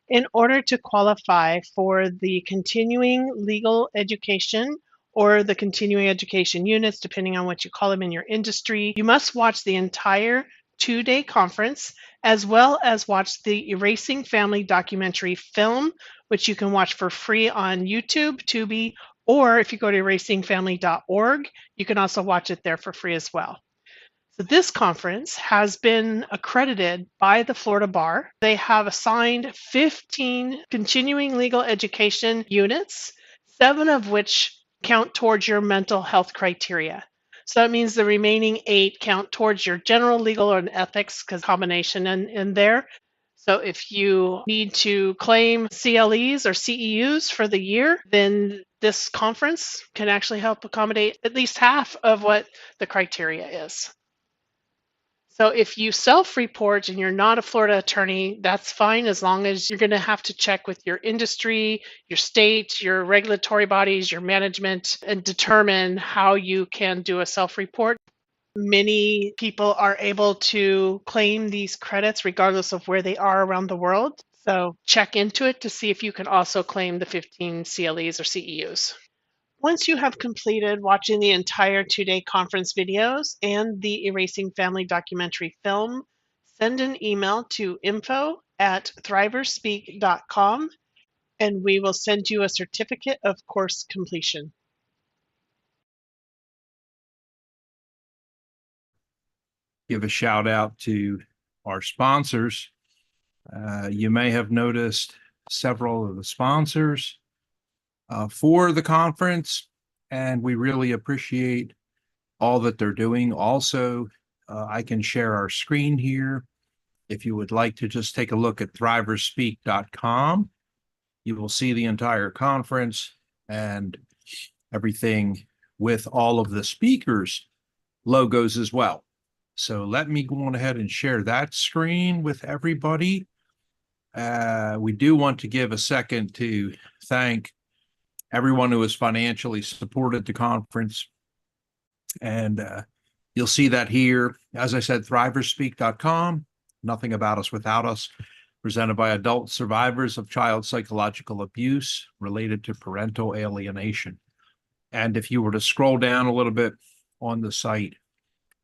In order to qualify for the continuing legal education or the continuing education units, depending on what you call them in your industry, you must watch the entire 2-day conference, as well as watch the Erasing Family documentary film, which you can watch for free on YouTube, Tubi, or if you go to erasingfamily.org, you can also watch it there for free as well. So this conference has been accredited by the Florida Bar. They have assigned 15 continuing legal education units, 7 of which count towards your mental health criteria. So that means the remaining 8 count towards your general legal or ethics, because combination in there. So if you need to claim CLEs or CEUs for the year, then this conference can actually help accommodate at least half of what the criteria is. So if you self-report and you're not a Florida attorney, that's fine, as long as you're going to have to check with your industry, your state, your regulatory bodies, your management, and determine how you can do a self-report. Many people are able to claim these credits regardless of where they are around the world. So check into it to see if you can also claim the 15 CLEs or CEUs. Once you have completed watching the entire 2-day conference videos and the Erasing Family documentary film, send an email to info@thriverspeak.com and we will send you a certificate of course completion. Give a shout out to our sponsors. You may have noticed several of the sponsors for the conference, and we really appreciate all that they're doing. Also, I can share our screen here. If you would like to just take a look at thriverspeak.com, you will see the entire conference and everything with all of the speakers' logos as well. So let me go on ahead and share that screen with everybody. We do want to give a second to thank everyone who has financially supported the conference. And you'll see that here. As I said, thriverspeak.com, nothing about us without us, presented by adult survivors of child psychological abuse related to parental alienation. And if you were to scroll down a little bit on the site,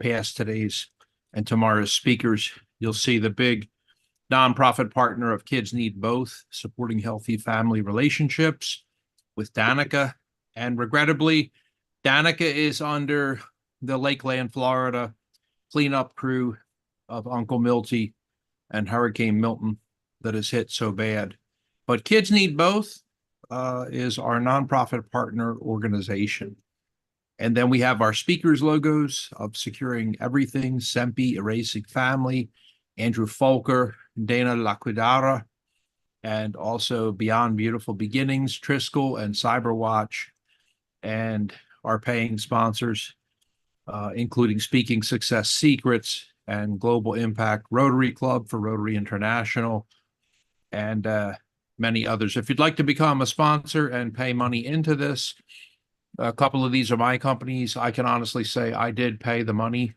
past today's and tomorrow's speakers, you'll see the big nonprofit partner of Kids Need Both, supporting healthy family relationships with Danica. And regrettably, Danica is under the Lakeland, Florida cleanup crew of Uncle Milty and Hurricane Milton that has hit so bad. But Kids Need Both is our nonprofit partner organization. And then we have our speakers' logos of Securing Everything, Sempi, Erasing Family, Andrew Folker, Dana Laquidara, and also Beyond Beautiful Beginnings, Triskel, and Cyberwatch, and our paying sponsors, including Speaking Success Secrets and Global Impact Rotary Club for Rotary International, and many others. If you'd like to become a sponsor and pay money into this, a couple of these are my companies. I can honestly say I did pay the money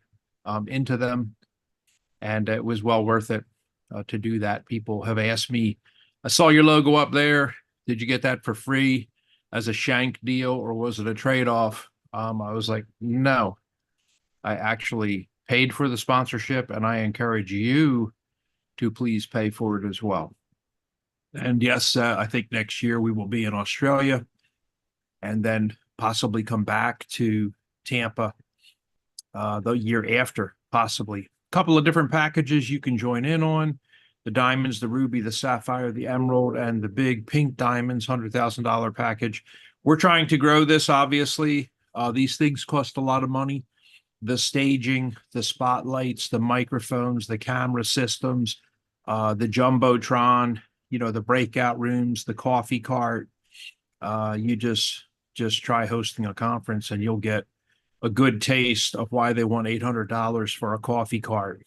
into them, and it was well worth it to do that. People have asked me, I saw your logo up there. Did you get that for free as a shank deal, or was it a trade-off? I was like, no, I actually paid for the sponsorship, and I encourage you to please pay for it as well. And yes, I think next year we will be in Australia, and then possibly come back to Tampa the year after, possibly. A couple of different packages you can join in on: the diamonds, the ruby, the sapphire, the emerald, and the big pink diamonds, $100,000 package. We're trying to grow this, obviously. These things cost a lot of money. The staging, the spotlights, the microphones, the camera systems, the Jumbotron, the breakout rooms, the coffee cart. You just try hosting a conference and you'll get a good taste of why they want $800 for a coffee cart,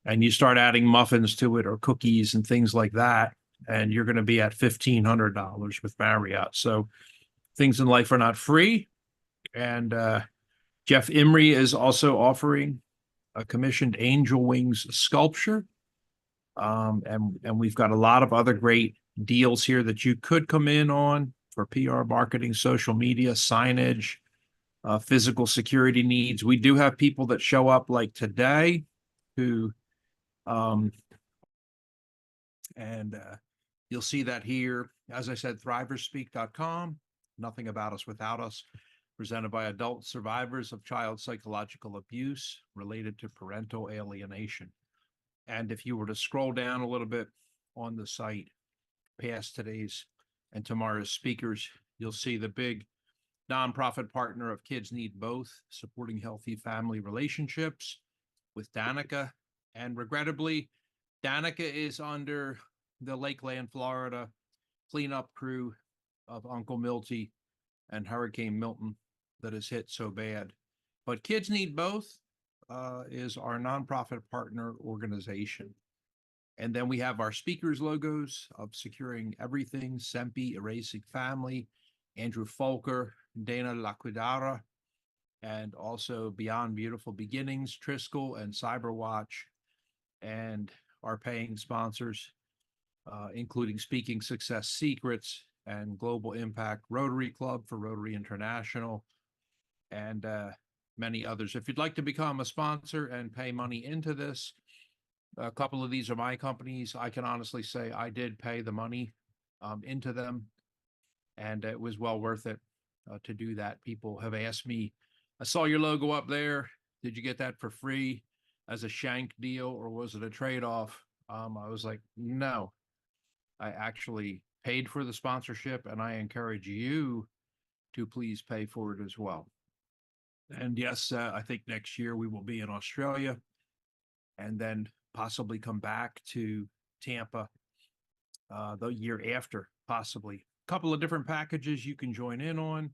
and you start adding muffins to it or cookies and things like that, and you're going to be at $1,500 with Marriott. So things in life are not free. And Jeff Imrie is also offering a commissioned angel wings sculpture And we've got a lot of other great deals here that you could come in on for PR marketing, social media, signage, physical security needs. We do have people that show up like today who, and you'll see that here. As I said, thriverspeak.com, nothing about us without us, presented by adult survivors of child psychological abuse related to parental alienation. And if you were to scroll down a little bit on the site, past today's and tomorrow's speakers, you'll see the big nonprofit partner of Kids Need Both, supporting healthy family relationships with Danica. And regrettably, Danica is under the Lakeland, Florida cleanup crew of Uncle Milty and Hurricane Milton that has hit so bad. But Kids Need Both is our nonprofit partner organization. And then we have our speakers logos of Securing Everything, Sempi, Erasing Family, Andrew Folker, Dana Laquidara, and also Beyond Beautiful Beginnings, Triskel, and Cyberwatch, and our paying sponsors, including Speaking Success Secrets and Global Impact Rotary Club for Rotary International, and many others. If you'd like to become a sponsor and pay money into this, a couple of these are my companies. I can honestly say I did pay the money into them, and it was well worth it to do that. People have asked me, I saw your logo up there. Did you get that for free as a shank deal, or was it a trade-off? I was like, no, I actually paid for the sponsorship, and I encourage you to please pay for it as well. And yes, I think next year we will be in Australia, and then possibly come back to Tampa the year after, possibly. A couple of different packages you can join in on: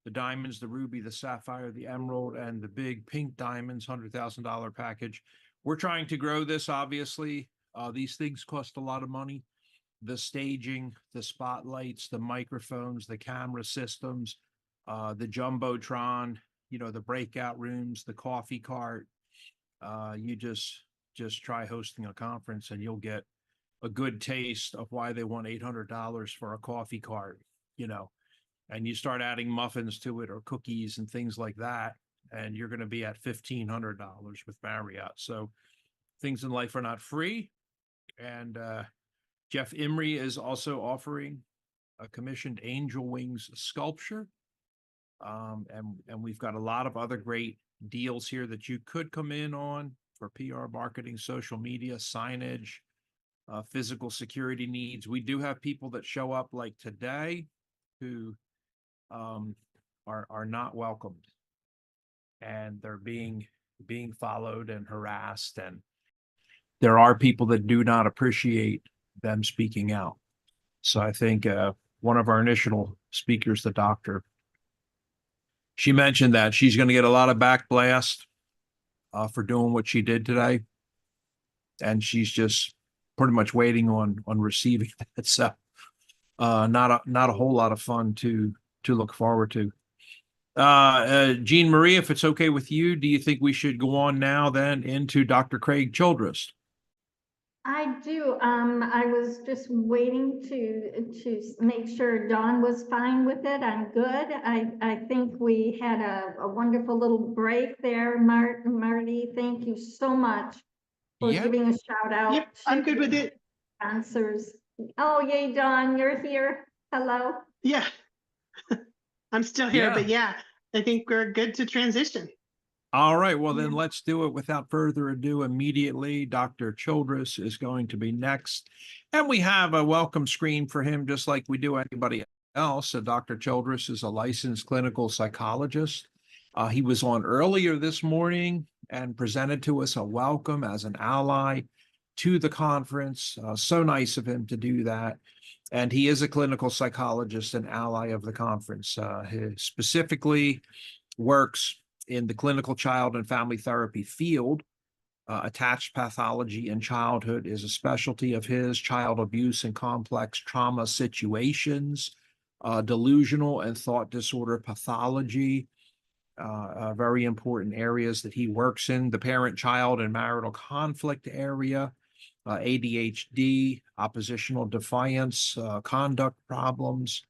the diamonds, the ruby, the sapphire, the emerald, and the big pink diamonds, $100,000 package. We're trying to grow this, obviously. These things cost a lot of money. The staging, the spotlights, the microphones, the camera systems, the jumbotron, the breakout rooms, the coffee cart. You just try hosting a conference and you'll get a good taste of why they want $800 for a coffee cart, and you start adding muffins to it or cookies and things like that, and you're going to be at $1,500 with Marriott. So things in life are not free. And Jeff Imrie is also offering a commissioned angel wings sculpture. And we've got a lot of other great deals here that you could come in on for PR marketing, social media, signage, physical security needs. We do have people that show up like today who are not welcomed, and they're being followed and harassed, and there are people that do not appreciate them speaking out. So I think one of our initial speakers, the doctor, she mentioned that she's going to get a lot of backblast for doing what she did today, and she's just pretty much waiting on receiving that. So not a whole lot of fun to look forward to. Jean Marie, if it's okay with you, do you think we should go on now then into Dr. Craig Childress? I do. I was just waiting to make sure Dawn was fine with it. I'm good. I think we had a wonderful little break there, Marty. Thank you so much for giving a shout out. Yep, I'm good with it. Answers. Oh, yay, Dawn, you're here. Hello. Yeah, I'm still here, but yeah, I think we're good to transition. All right, well then let's do it without further ado. Immediately, Dr. Childress is going to be next. And we have a welcome screen for him, just like we do anybody else. So Dr. Childress is a licensed clinical psychologist. He was on earlier this morning and presented to us a welcome as an ally to the conference. So nice of him to do that. And he is a clinical psychologist and ally of the conference. He specifically works in the clinical child and family therapy field. Attached pathology in childhood is a specialty of his. Child abuse and complex trauma situations, delusional and thought disorder pathology, very important areas that he works in. The parent, child, and marital conflict area, ADHD, oppositional defiance, conduct problems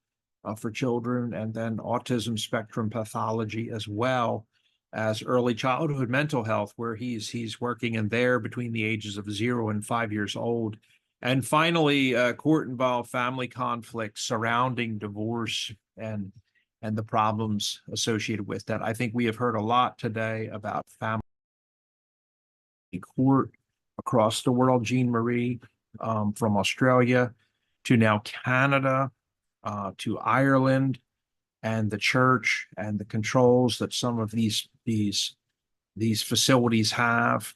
for children, and then autism spectrum pathology, as well as early childhood mental health, where he's working in there between the ages of 0 and 5 years old. And finally, court-involved family conflicts surrounding divorce and the problems associated with that. I think we have heard a lot today about family court across the world, Jean Marie, from Australia to now Canada, to Ireland, and the church and the controls that some of these facilities have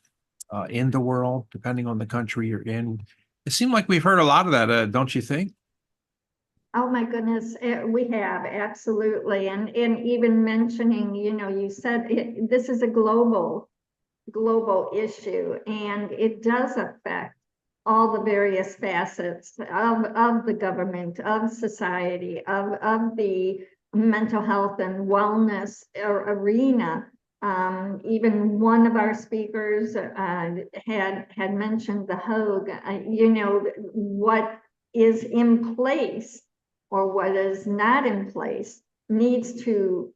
in the world, depending on the country you're in. It seemed like we've heard a lot of that, don't you think? Oh my goodness, we have, absolutely. And even mentioning, you said this is a global issue, and it does affect all the various facets of the government, of society, of the mental health and wellness arena. Even one of our speakers had mentioned the Hogue. What is in place or what is not in place needs to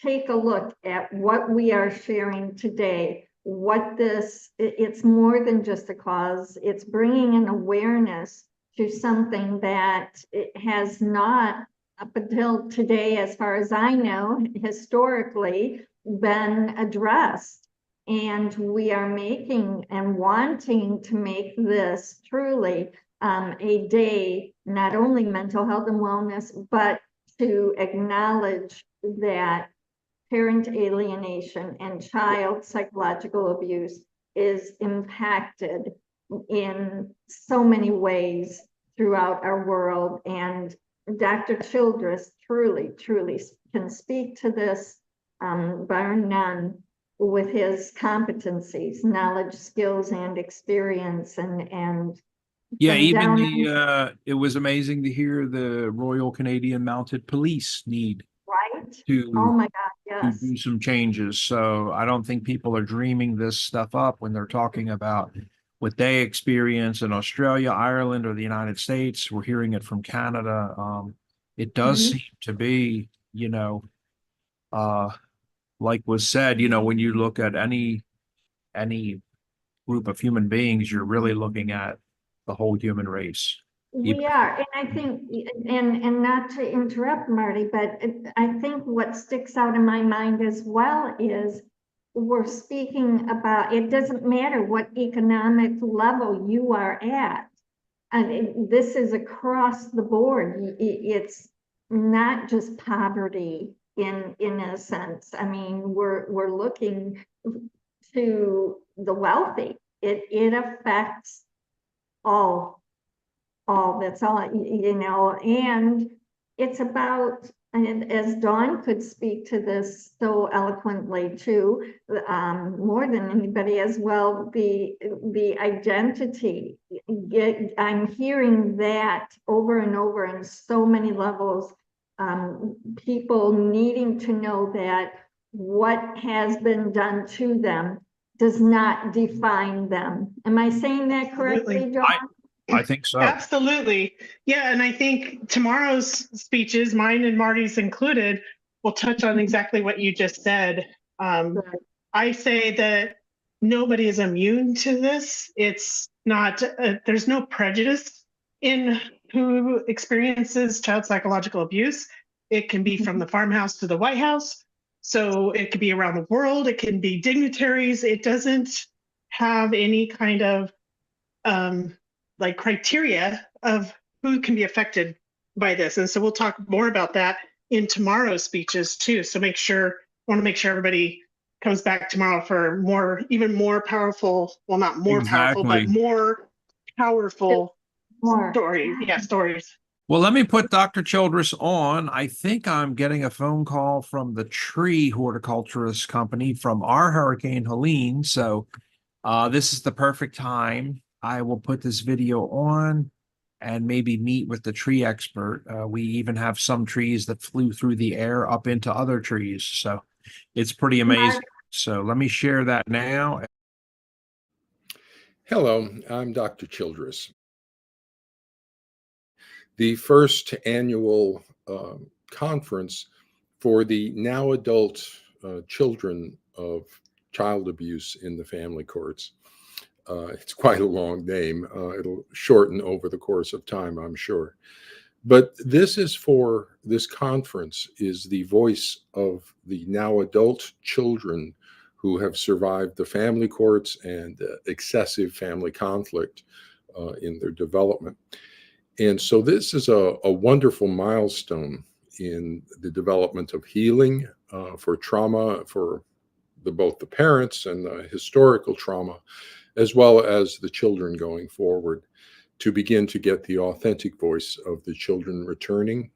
take a look at what we are sharing today. It's more than just a cause. It's bringing an awareness to something that it has not, up until today, as far as I know, historically been addressed. And we are making and wanting to make this truly a day, not only mental health and wellness, but to acknowledge that parent alienation and child psychological abuse is impacted in so many ways throughout our world. And Dr. Childress truly can speak to this, bar none, with his competencies, knowledge, skills, and experience. And yeah, even it was amazing to hear the Royal Canadian Mounted Police need to, oh my God, yes, do some changes. So I don't think people are dreaming this stuff up when they're talking about what they experience in Australia, Ireland, or the United States. We're hearing it from Canada. It does seem to be, like was said, when you look at any group of human beings, you're really looking at the whole human race. We are, and I think, and not to interrupt, Marty, but I think what sticks out in my mind as well is we're speaking about, it doesn't matter what economic level you are at. And this is across the board. It's not just poverty in a sense. I mean, we're looking to the wealthy. It affects all, that's all, and it's about, and as Dawn could speak to this so eloquently too, more than anybody as well, the identity. I'm hearing that over and over in so many levels, people needing to know that what has been done to them does not define them. Am I saying that correctly, Dawn? I think so. Absolutely. Yeah. And I think tomorrow's speeches, mine and Marty's included, will touch on exactly what you just said. I say that nobody is immune to this. It's not, there's no prejudice in who experiences child psychological abuse. It can be from the farmhouse to the White House. So it could be around the world. It can be dignitaries. It doesn't have any kind of like criteria of who can be affected by this. And so we'll talk more about that in tomorrow's speeches too. So want to make sure everybody comes back tomorrow for even more powerful, well, not more powerful, but more powerful stories. Yeah, stories. Well, let me put Dr. Childress on. I think I'm getting a phone call from the tree horticulturist company from our Hurricane Helene. So this is the perfect time. I will put this video on and maybe meet with the tree expert. We even have some trees that flew through the air up into other trees. So it's pretty amazing. So let me share that now. Hello, I'm Dr. Childress. The first annual conference for the now adult children of child abuse in the family courts. It's quite a long name. It'll shorten over the course of time, I'm sure. But this conference is the voice of the now adult children who have survived the family courts and excessive family conflict in their development. And so this is a wonderful milestone in the development of healing for trauma for both the parents and the historical trauma, as well as the children going forward, to begin to get the authentic voice of the children returning,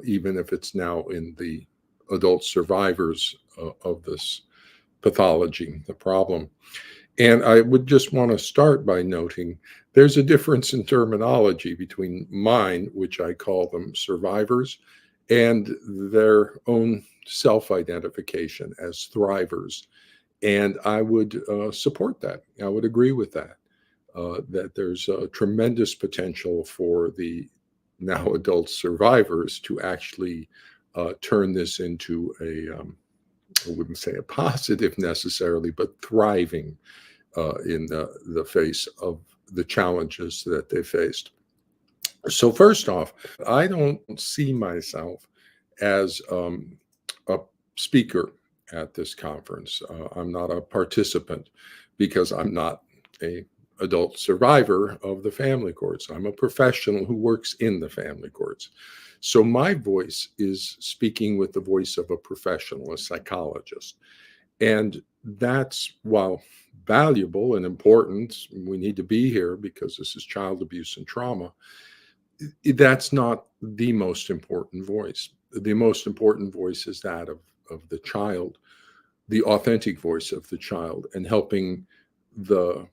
even if it's now in the adult survivors of this pathology, the problem. And I would just want to start by noting there's a difference in terminology between mine, which I call them survivors, and their own self-identification as thrivers. And I would support that. I would agree with that, that there's a tremendous potential for the now adult survivors to actually turn this into I wouldn't say a positive necessarily, but thriving in the face of the challenges that they faced. So first off, I don't see myself as a speaker at this conference. I'm not a participant because I'm not a adult survivor of the family courts. I'm a professional who works in the family courts. So my voice is speaking with the voice of a professional, a psychologist. And that's, while valuable and important, we need to be here because this is child abuse and trauma, that's not the most important voice. The most important voice is that of the child, the authentic voice of the child, and helping the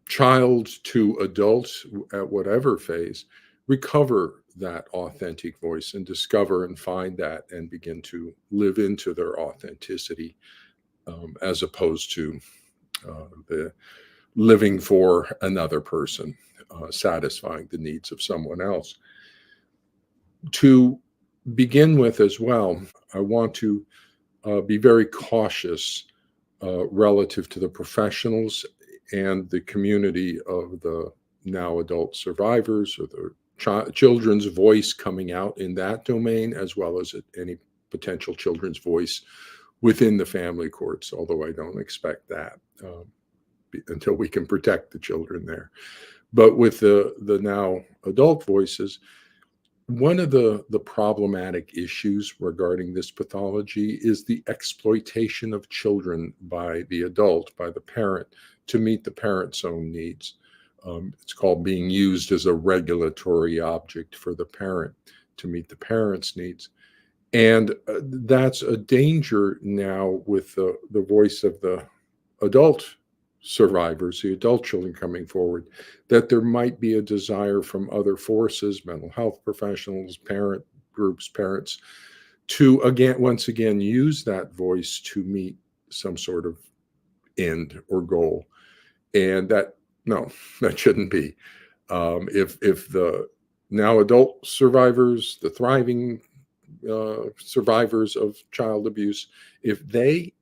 child to adults at whatever phase recover that authentic voice and discover and find that and begin to live into their authenticity, as opposed to the living for another person, satisfying the needs of someone else. To begin with as well, I want to be very cautious relative to the professionals and the community of the now adult survivors, or the children's voice coming out in that domain, as well as any potential children's voice within the family courts, although I don't expect that until we can protect the children there. But with the now adult voices, one of the problematic issues regarding this pathology is the exploitation of children by the adult, by the parent, to meet the parent's own needs. It's called being used as a regulatory object for the parent to meet the parent's needs. And that's a danger now with the voice of the adult survivors, the adult children coming forward, that there might be a desire from other forces, mental health professionals, parent groups, parents, to once again use that voice to meet some sort of end or goal. And that shouldn't be. If the now adult survivors, the thriving survivors of child abuse, if they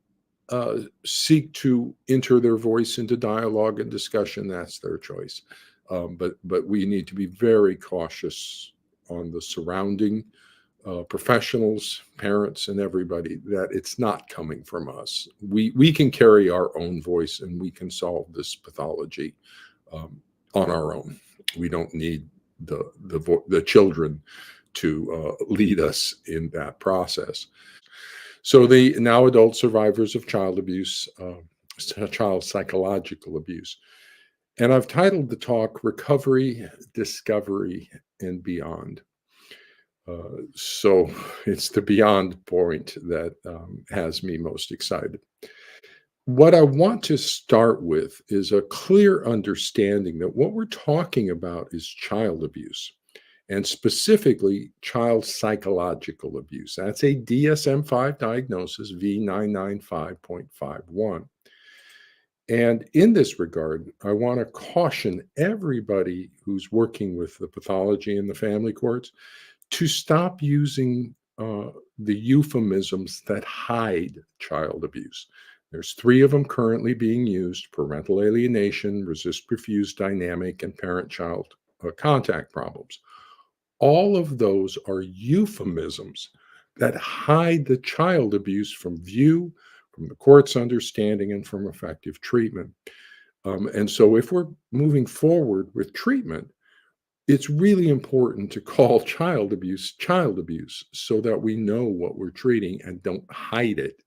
seek to enter their voice into dialogue and discussion, that's their choice. But we need to be very cautious on the surrounding professionals, parents, and everybody, that it's not coming from us. We can carry our own voice and we can solve this pathology on our own. We don't need the children to lead us in that process. So the now adult survivors of child abuse, child psychological abuse. And I've titled the talk Recovery, Discovery, and Beyond. So it's the beyond point that has me most excited. What I want to start with is a clear understanding that what we're talking about is child abuse, and specifically child psychological abuse. That's a DSM-5 diagnosis, V995.51. And in this regard, I want to caution everybody who's working with the pathology in the family courts to stop using the euphemisms that hide child abuse. There's 3 of them currently being used: parental alienation, resist-refuse dynamic, and parent-child contact problems. All of those are euphemisms that hide the child abuse from view, from the court's understanding, and from effective treatment. And so if we're moving forward with treatment, it's really important to call child abuse so that we know what we're treating and don't hide it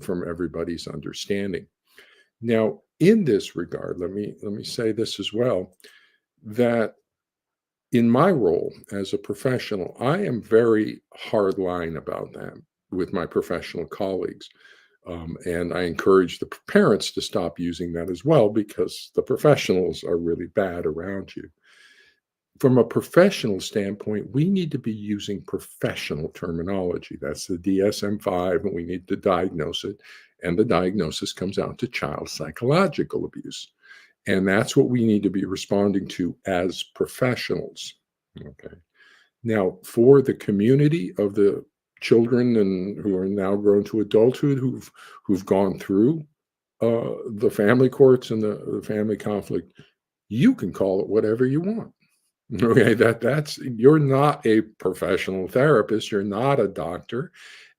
from everybody's understanding. Now, in this regard, let me say this as well, that in my role as a professional, I am very hard line about that with my professional colleagues. And I encourage the parents to stop using that as well, because the professionals are really bad around you. From a professional standpoint, we need to be using professional terminology. That's the DSM-5, and we need to diagnose it. And the diagnosis comes out to child psychological abuse. And that's what we need to be responding to as professionals. Okay. Now, for the community of the children and who are now grown to adulthood, who've gone through the family courts and the family conflict, you can call it whatever you want. Okay, that's you're not a professional therapist, you're not a doctor,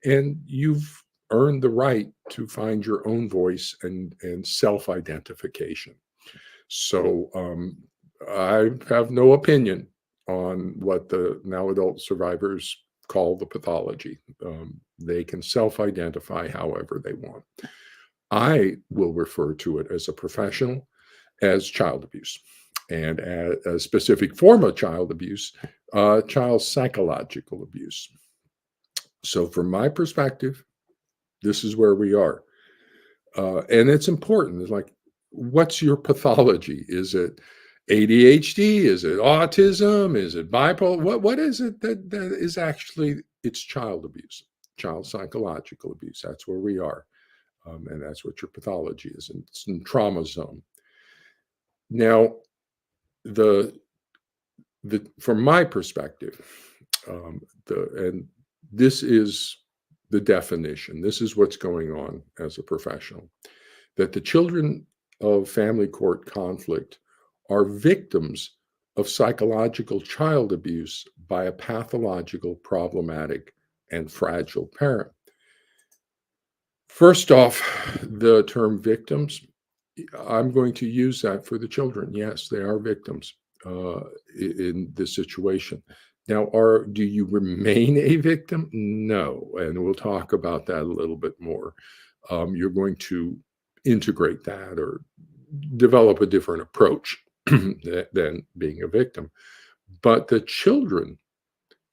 and you've earned the right to find your own voice and self-identification. So I have no opinion on what the now adult survivors call the pathology. They can self-identify however they want. I will refer to it as a professional as child abuse, and a specific form of child abuse, child psychological abuse. So from my perspective, this is where we are. And it's important. It's like, what's your pathology? Is it ADHD? Is it autism? Is it bipolar? What is it that is actually, it's child abuse, child psychological abuse. That's where we are. And that's what your pathology is. And it's in trauma zone. Now, from my perspective, and this is the definition, this is what's going on as a professional, that the children of family court conflict are victims of psychological child abuse by a pathological, problematic, and fragile parent. First off, the term victims, I'm going to use that for the children. Yes, they are victims in this situation. Now, do you remain a victim? No, and we'll talk about that a little bit more. You're going to integrate that or develop a different approach than being a victim. But the children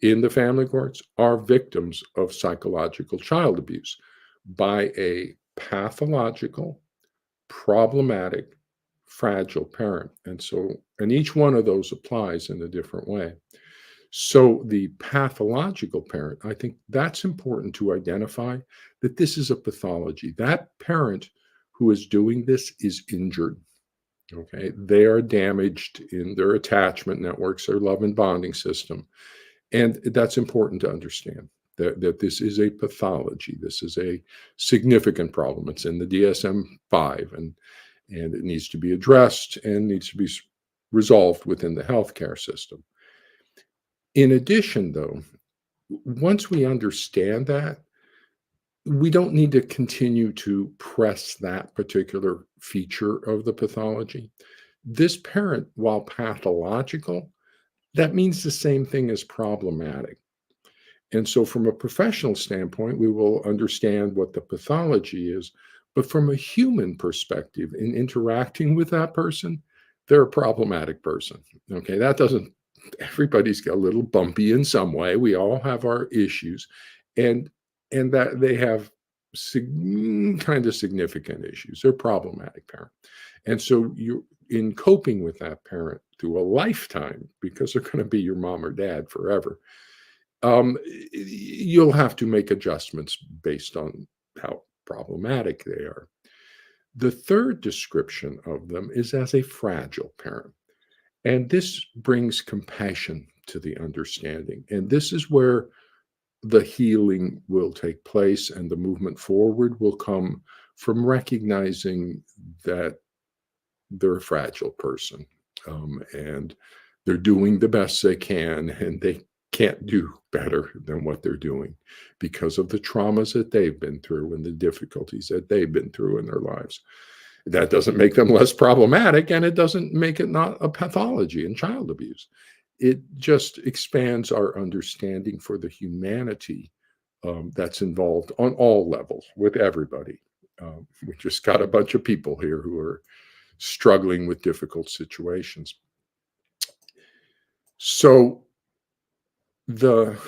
in the family courts are victims of psychological child abuse by a pathological, problematic, fragile parent. And each one of those applies in a different way. So the pathological parent, I think that's important to identify, that this is a pathology. That parent who is doing this is injured. Okay, they are damaged in their attachment networks, their love and bonding system. And that's important to understand, that this is a pathology. This is a significant problem. It's in the DSM-5, and it needs to be addressed and needs to be resolved within the healthcare system. In addition, though, once we understand that, we don't need to continue to press that particular feature of the pathology. This parent, while pathological, that means the same thing as problematic. And so from a professional standpoint, we will understand what the pathology is, but from a human perspective, in interacting with that person, they're a problematic person. Okay, everybody's got a little bumpy in some way. We all have our issues, and that they have kind of significant issues. They're problematic parent. And so in coping with that parent through a lifetime, because they're going to be your mom or dad forever, you'll have to make adjustments based on how problematic they are. The third description of them is as a fragile parent. And this brings compassion to the understanding. And this is where the healing will take place and the movement forward will come from recognizing that they're a fragile person, and they're doing the best they can, and they can't do better than what they're doing because of the traumas that they've been through and the difficulties that they've been through in their lives. That doesn't make them less problematic, and it doesn't make it not a pathology in child abuse. It just expands our understanding for the humanity that's involved on all levels with everybody. We just got a bunch of people here who are struggling with difficult situations. So that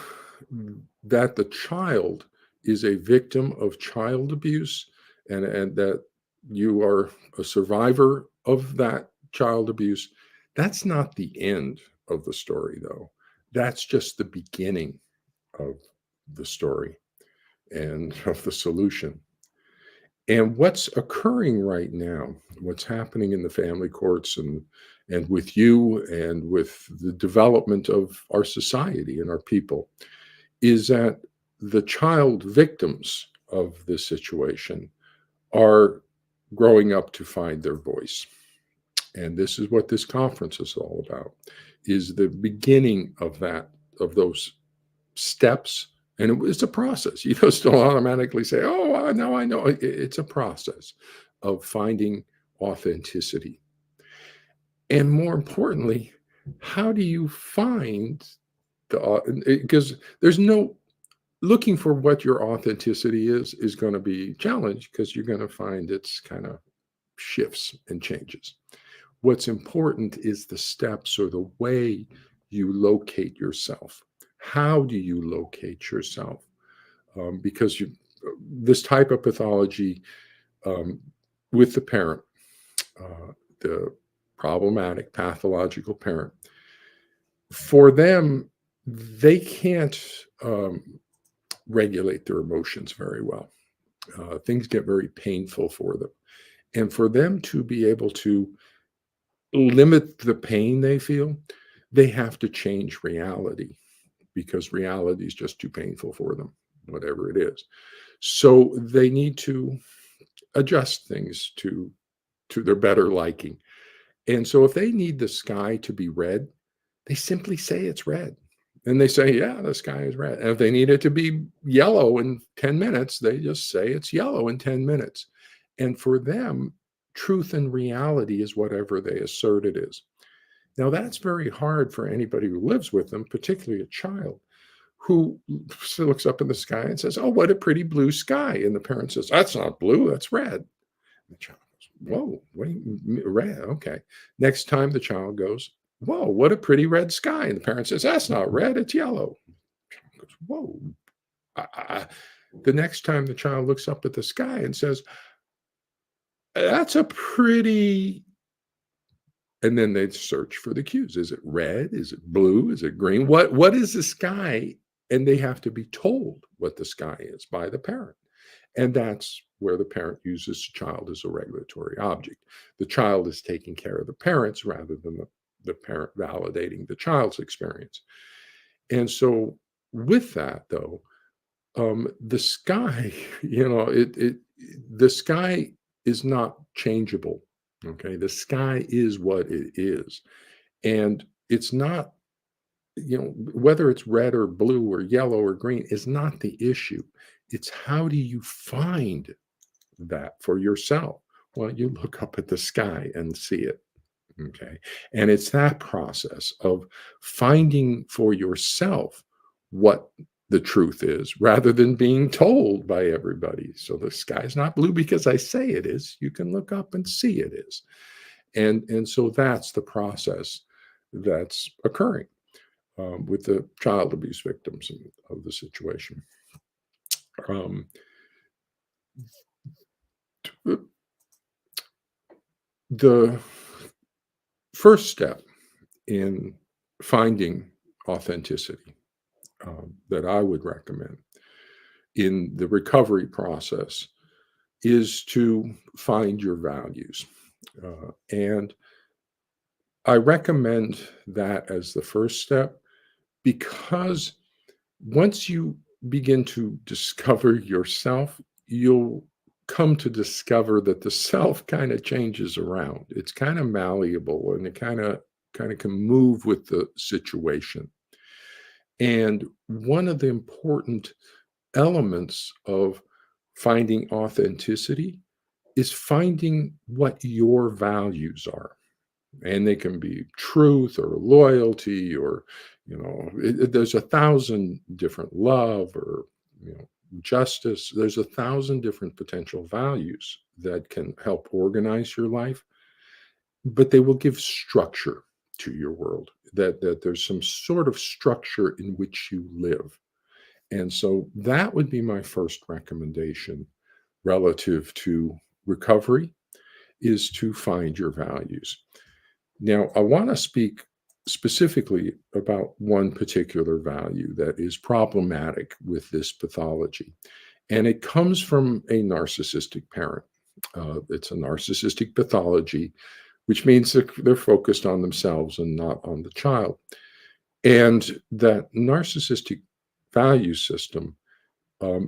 the child is a victim of child abuse, and that you are a survivor of that child abuse, that's not the end of the story, though. That's just the beginning of the story and of the solution. And what's occurring right now, what's happening in the family courts and with you and with the development of our society and our people, is that the child victims of this situation are growing up to find their voice. And this is what this conference is all about, is the beginning of that, of those steps. And it's a process. You just don't automatically say, oh, now I know. It's a process of finding authenticity. And more importantly, how do you find because there's no, looking for what your authenticity is going to be challenged, because you're going to find it's kind of shifts and changes. What's important is the steps or the way you locate yourself. How do you locate yourself? Because this type of pathology with the parent, the problematic pathological parent, for them, they can't regulate their emotions very well. Things get very painful for them. And for them to be able to limit the pain they feel, they have to change reality, because reality is just too painful for them, whatever it is. So they need to adjust things to their better liking. And so if they need the sky to be red, they simply say it's red. And they say, yeah, the sky is red. And if they need it to be yellow in 10 minutes, they just say it's yellow in 10 minutes. And for them, truth and reality is whatever they assert it is. Now, that's very hard for anybody who lives with them, particularly a child who looks up in the sky and says, oh, what a pretty blue sky. And the parent says, that's not blue, that's red. The child goes, whoa, what do you mean, red? Okay. Next time the child goes, whoa, what a pretty red sky. And the parent says, that's not red, it's yellow. The child goes, whoa. The next time the child looks up at the sky and says, that's a pretty, and then they'd search for the cues. Is it red? Is it blue? Is it green? What is the sky? And they have to be told what the sky is by the parent. And that's where the parent uses the child as a regulatory object. The child is taking care of the parents rather than the parent validating the child's experience. And so with that, though, the sky, the sky is not changeable. Okay. The sky is what it is. And it's not, whether it's red or blue or yellow or green is not the issue. It's how do you find that for yourself? Well, you look up at the sky and see it. Okay. And it's that process of finding for yourself what the truth is, rather than being told by everybody. So the sky's not blue because I say it is. You can look up and see it is. And so that's the process that's occurring with the child abuse victims of the situation. The first step in finding authenticity that I would recommend in the recovery process is to find your values. And I recommend that as the first step, because once you begin to discover yourself, you'll come to discover that the self kind of changes around. It's kind of malleable, and it kind of can move with the situation. And one of the important elements of finding authenticity is finding what your values are. And they can be truth or loyalty, or, there's 1,000 different, love, or, justice. There's 1,000 different potential values that can help organize your life, but they will give structure to your world, that there's some sort of structure in which you live. And so that would be my first recommendation relative to recovery, is to find your values. Now, I want to speak specifically about one particular value that is problematic with this pathology. And it comes from a narcissistic parent. It's a narcissistic pathology, which means that they're focused on themselves and not on the child. And that narcissistic value system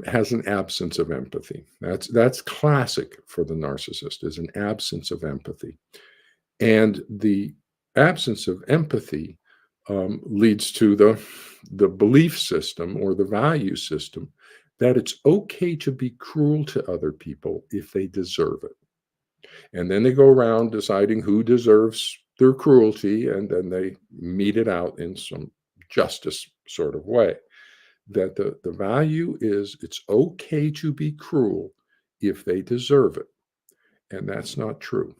has an absence of empathy. That's classic for the narcissist, is an absence of empathy. And the absence of empathy leads to the belief system, or the value system, that it's okay to be cruel to other people if they deserve it. And then they go around deciding who deserves their cruelty, and then they mete it out in some justice sort of way. That the value is, it's okay to be cruel if they deserve it. And that's not true.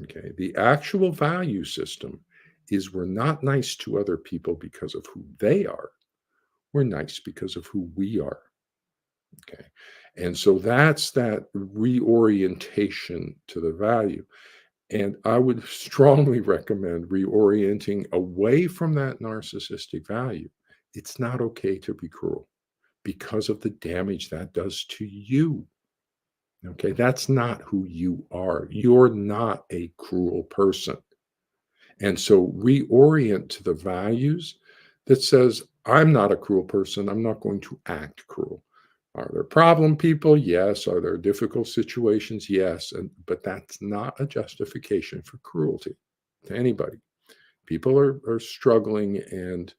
Okay. The actual value system is, we're not nice to other people because of who they are. We're nice because of who we are. Okay. And so that's that reorientation to the value. And I would strongly recommend reorienting away from that narcissistic value. It's not okay to be cruel because of the damage that does to you. Okay, that's not who you are. You're not a cruel person. And so reorient to the values that says, I'm not a cruel person. I'm not going to act cruel. Are there problem people? Yes. Are there difficult situations? Yes. But that's not a justification for cruelty to anybody. People are struggling, and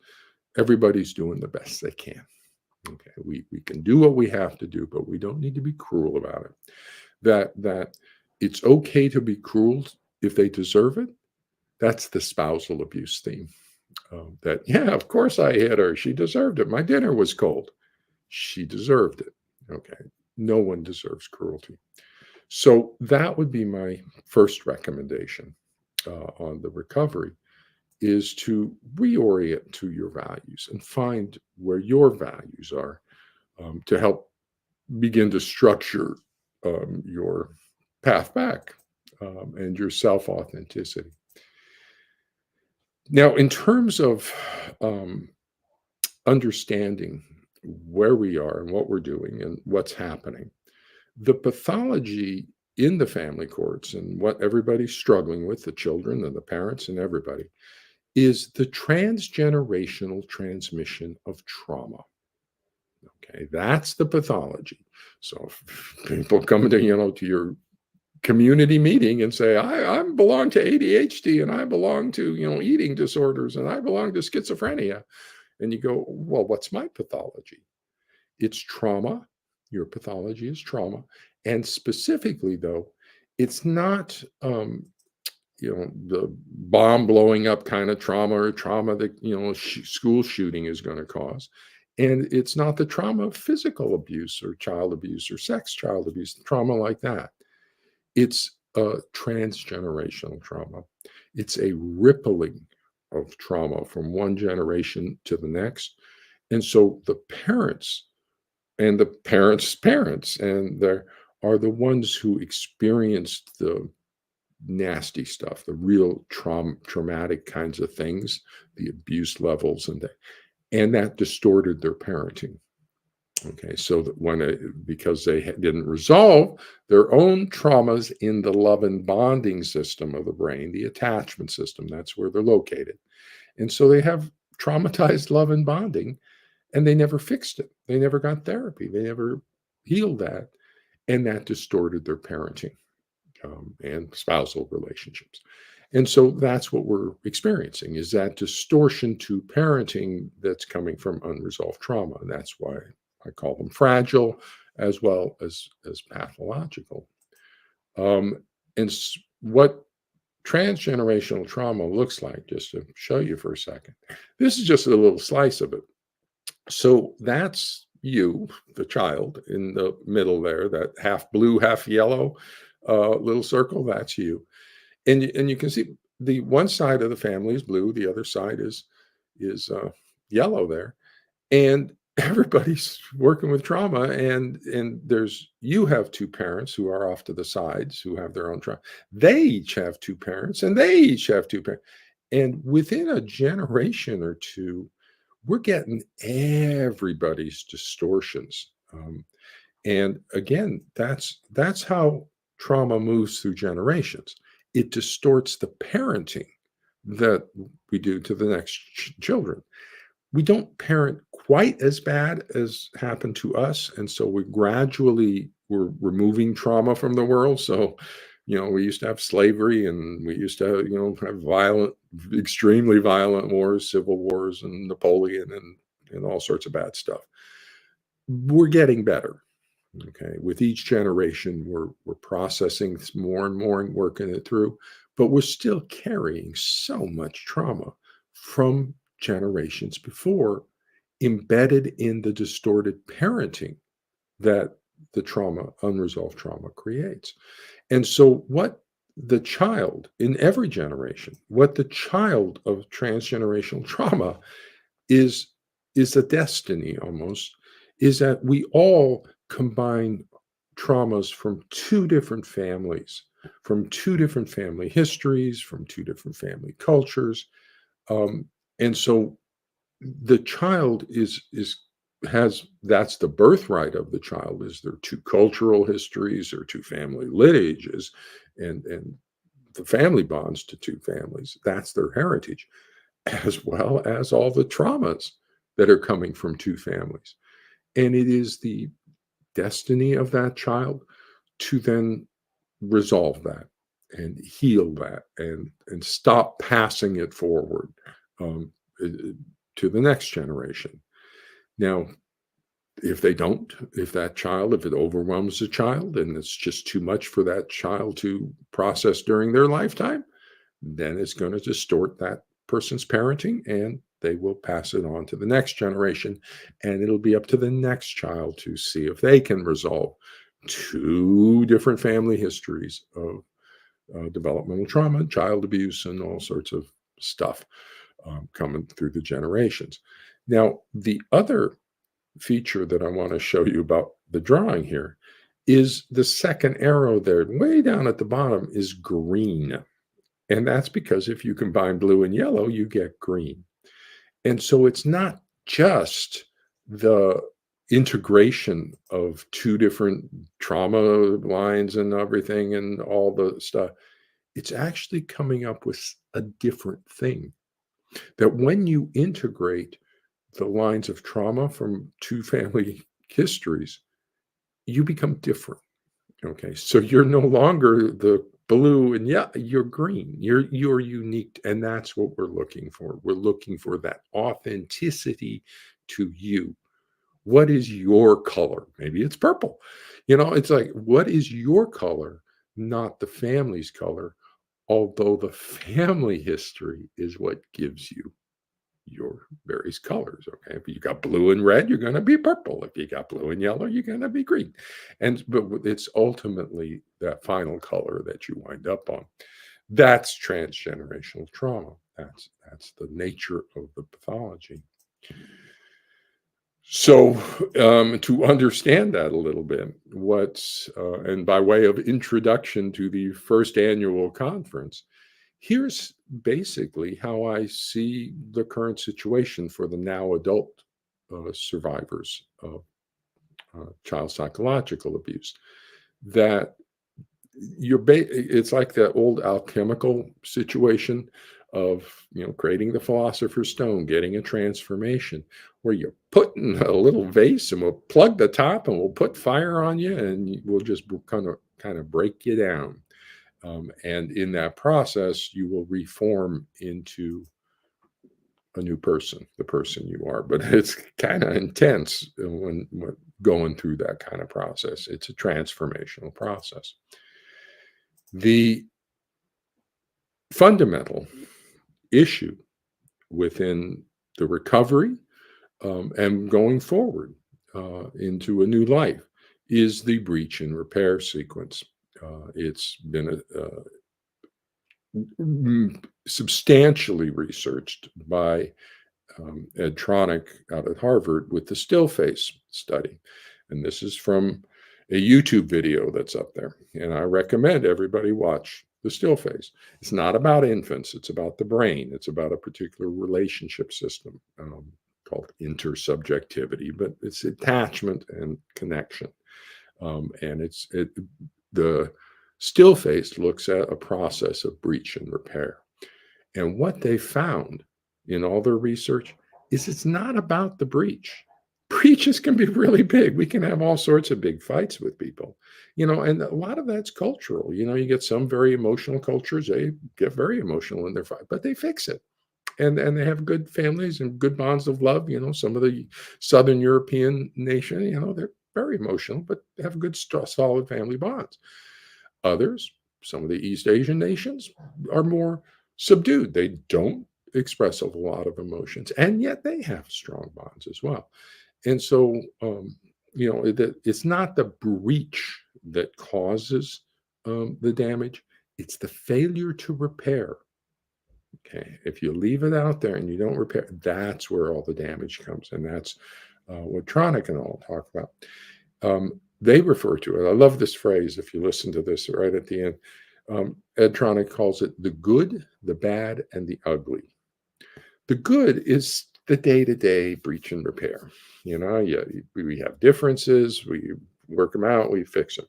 everybody's doing the best they can. Okay, we can do what we have to do, but we don't need to be cruel about it. That it's okay to be cruel if they deserve it. That's the spousal abuse theme. That, yeah, of course I hit her. She deserved it. My dinner was cold. She deserved it. Okay. No one deserves cruelty. So that would be my first recommendation on the recovery, is to reorient to your values and find where your values are, to help begin to structure your path back, and your self-authenticity. Now, in terms of understanding where we are and what we're doing and what's happening, the pathology in the family courts, and what everybody's struggling with, the children and the parents and everybody, is the transgenerational transmission of trauma. Okay, that's the pathology. So if people come to your community meeting and say, I belong to ADHD, and I belong to eating disorders, and I belong to schizophrenia, and you go, well, what's my pathology? It's trauma. Your pathology is trauma. And specifically, though, it's not the bomb blowing up kind of trauma, or trauma that school shooting is going to cause. And it's not the trauma of physical abuse or child abuse or sex child abuse, trauma like that. It's a transgenerational trauma. It's a rippling of trauma from one generation to the next. And so the parents and the parents' parents, and there are the ones who experienced the nasty stuff, the real traumatic kinds of things, the abuse levels, and that distorted their parenting. Okay, so that because they didn't resolve their own traumas in the love and bonding system of the brain, the attachment system, that's where they're located. And so they have traumatized love and bonding, and they never fixed it. They never got therapy. They never healed that. And that distorted their parenting and spousal relationships. And so that's what we're experiencing, is that distortion to parenting that's coming from unresolved trauma. And that's why I call them fragile as well as pathological. And what transgenerational trauma looks like, just to show you for a second. This is just a little slice of it. So that's you, the child in the middle there, that half blue, half yellow little circle, that's you. And you can see the one side of the family is blue, the other side is yellow there. And everybody's working with trauma, and you have two parents who are off to the sides who have their own trauma. They each have two parents, and they each have two parents. And within a generation or two, we're getting everybody's distortions. And again, that's how trauma moves through generations. It distorts the parenting that we do to the next children. We don't parent quite as bad as happened to us. And so we're removing trauma from the world. So, we used to have slavery, and we used to, have extremely violent wars, civil wars, and Napoleon, and all sorts of bad stuff. We're getting better. Okay. With each generation, we're processing more and more and working it through, but we're still carrying so much trauma from generations before, embedded in the distorted parenting that the unresolved trauma creates. And so what the child in every generation, what the child of transgenerational trauma is a destiny almost, is that we all combine traumas from two different families, from two different family histories, from two different family cultures. And so the child that's the birthright of the child, is their two cultural histories or two family lineages, and the family bonds to two families. That's their heritage, as well as all the traumas that are coming from two families. And it is the destiny of that child to then resolve that and heal that, and stop passing it forward to the next generation. Now, if it overwhelms the child and it's just too much for that child to process during their lifetime, then it's going to distort that person's parenting, and they will pass it on to the next generation. And it'll be up to the next child to see if they can resolve two different family histories of developmental trauma, child abuse, and all sorts of stuff coming through the generations. Now, the other feature that I want to show you about the drawing here is the second arrow there, way down at the bottom, is green. And that's because if you combine blue and yellow, you get green. And so it's not just the integration of two different trauma lines and everything and all the stuff. It's actually coming up with a different thing. That when you integrate the lines of trauma from two family histories, you become different. Okay, so you're no longer the blue, and you're green. You're unique, and that's what we're looking for. We're looking for that authenticity to you. What is your color? Maybe it's purple. It's like, what is your color, not the family's color, although the family history is what gives you your various colors. Okay, if you got blue and red, you're going to be purple. If you got blue and yellow, you're going to be green. But it's ultimately that final color that you wind up on. That's transgenerational trauma. That's the nature of the pathology. So to understand that a little bit, and by way of introduction to the first annual conference, here's basically how I see the current situation for the now adult survivors of child psychological abuse, that it's like that old alchemical situation of, creating the philosopher's stone, getting a transformation, where you put in a little vase and we'll plug the top and we'll put fire on you and we'll just kind of break you down. And in that process, you will reform into a new person, the person you are. But it's kind of intense when going through that kind of process. It's a transformational process. The fundamental issue within the recovery and going forward into a new life is the breach and repair sequence. It's been substantially researched by Ed Tronick out at Harvard with the still face study. And this is from a YouTube video that's up there. And I recommend everybody watch the still face. It's not about infants. It's about the brain. It's about a particular relationship system called intersubjectivity, but it's attachment and connection. And the still face looks at a process of breach and repair. And what they found in all their research is it's not about the breach. Breaches can be really big. We can have all sorts of big fights with people, and a lot of that's cultural. You get some very emotional cultures, they get very emotional in their fight, but they fix it. And they have good families and good bonds of love. Some of the Southern European nation, they're very emotional, but have good, solid family bonds. Others, some of the East Asian nations, are more subdued. They don't express a lot of emotions, and yet they have strong bonds as well. And so, it's not the breach that causes the damage. It's the failure to repair. Okay. If you leave it out there and you don't repair, that's where all the damage comes. And that's what Tronick and all talk about. They refer to it. I love this phrase. If you listen to this right at the end, Ed Tronick calls it the good, the bad, and the ugly. The good is the day-to-day breach and repair. We have differences, we work them out, we fix them.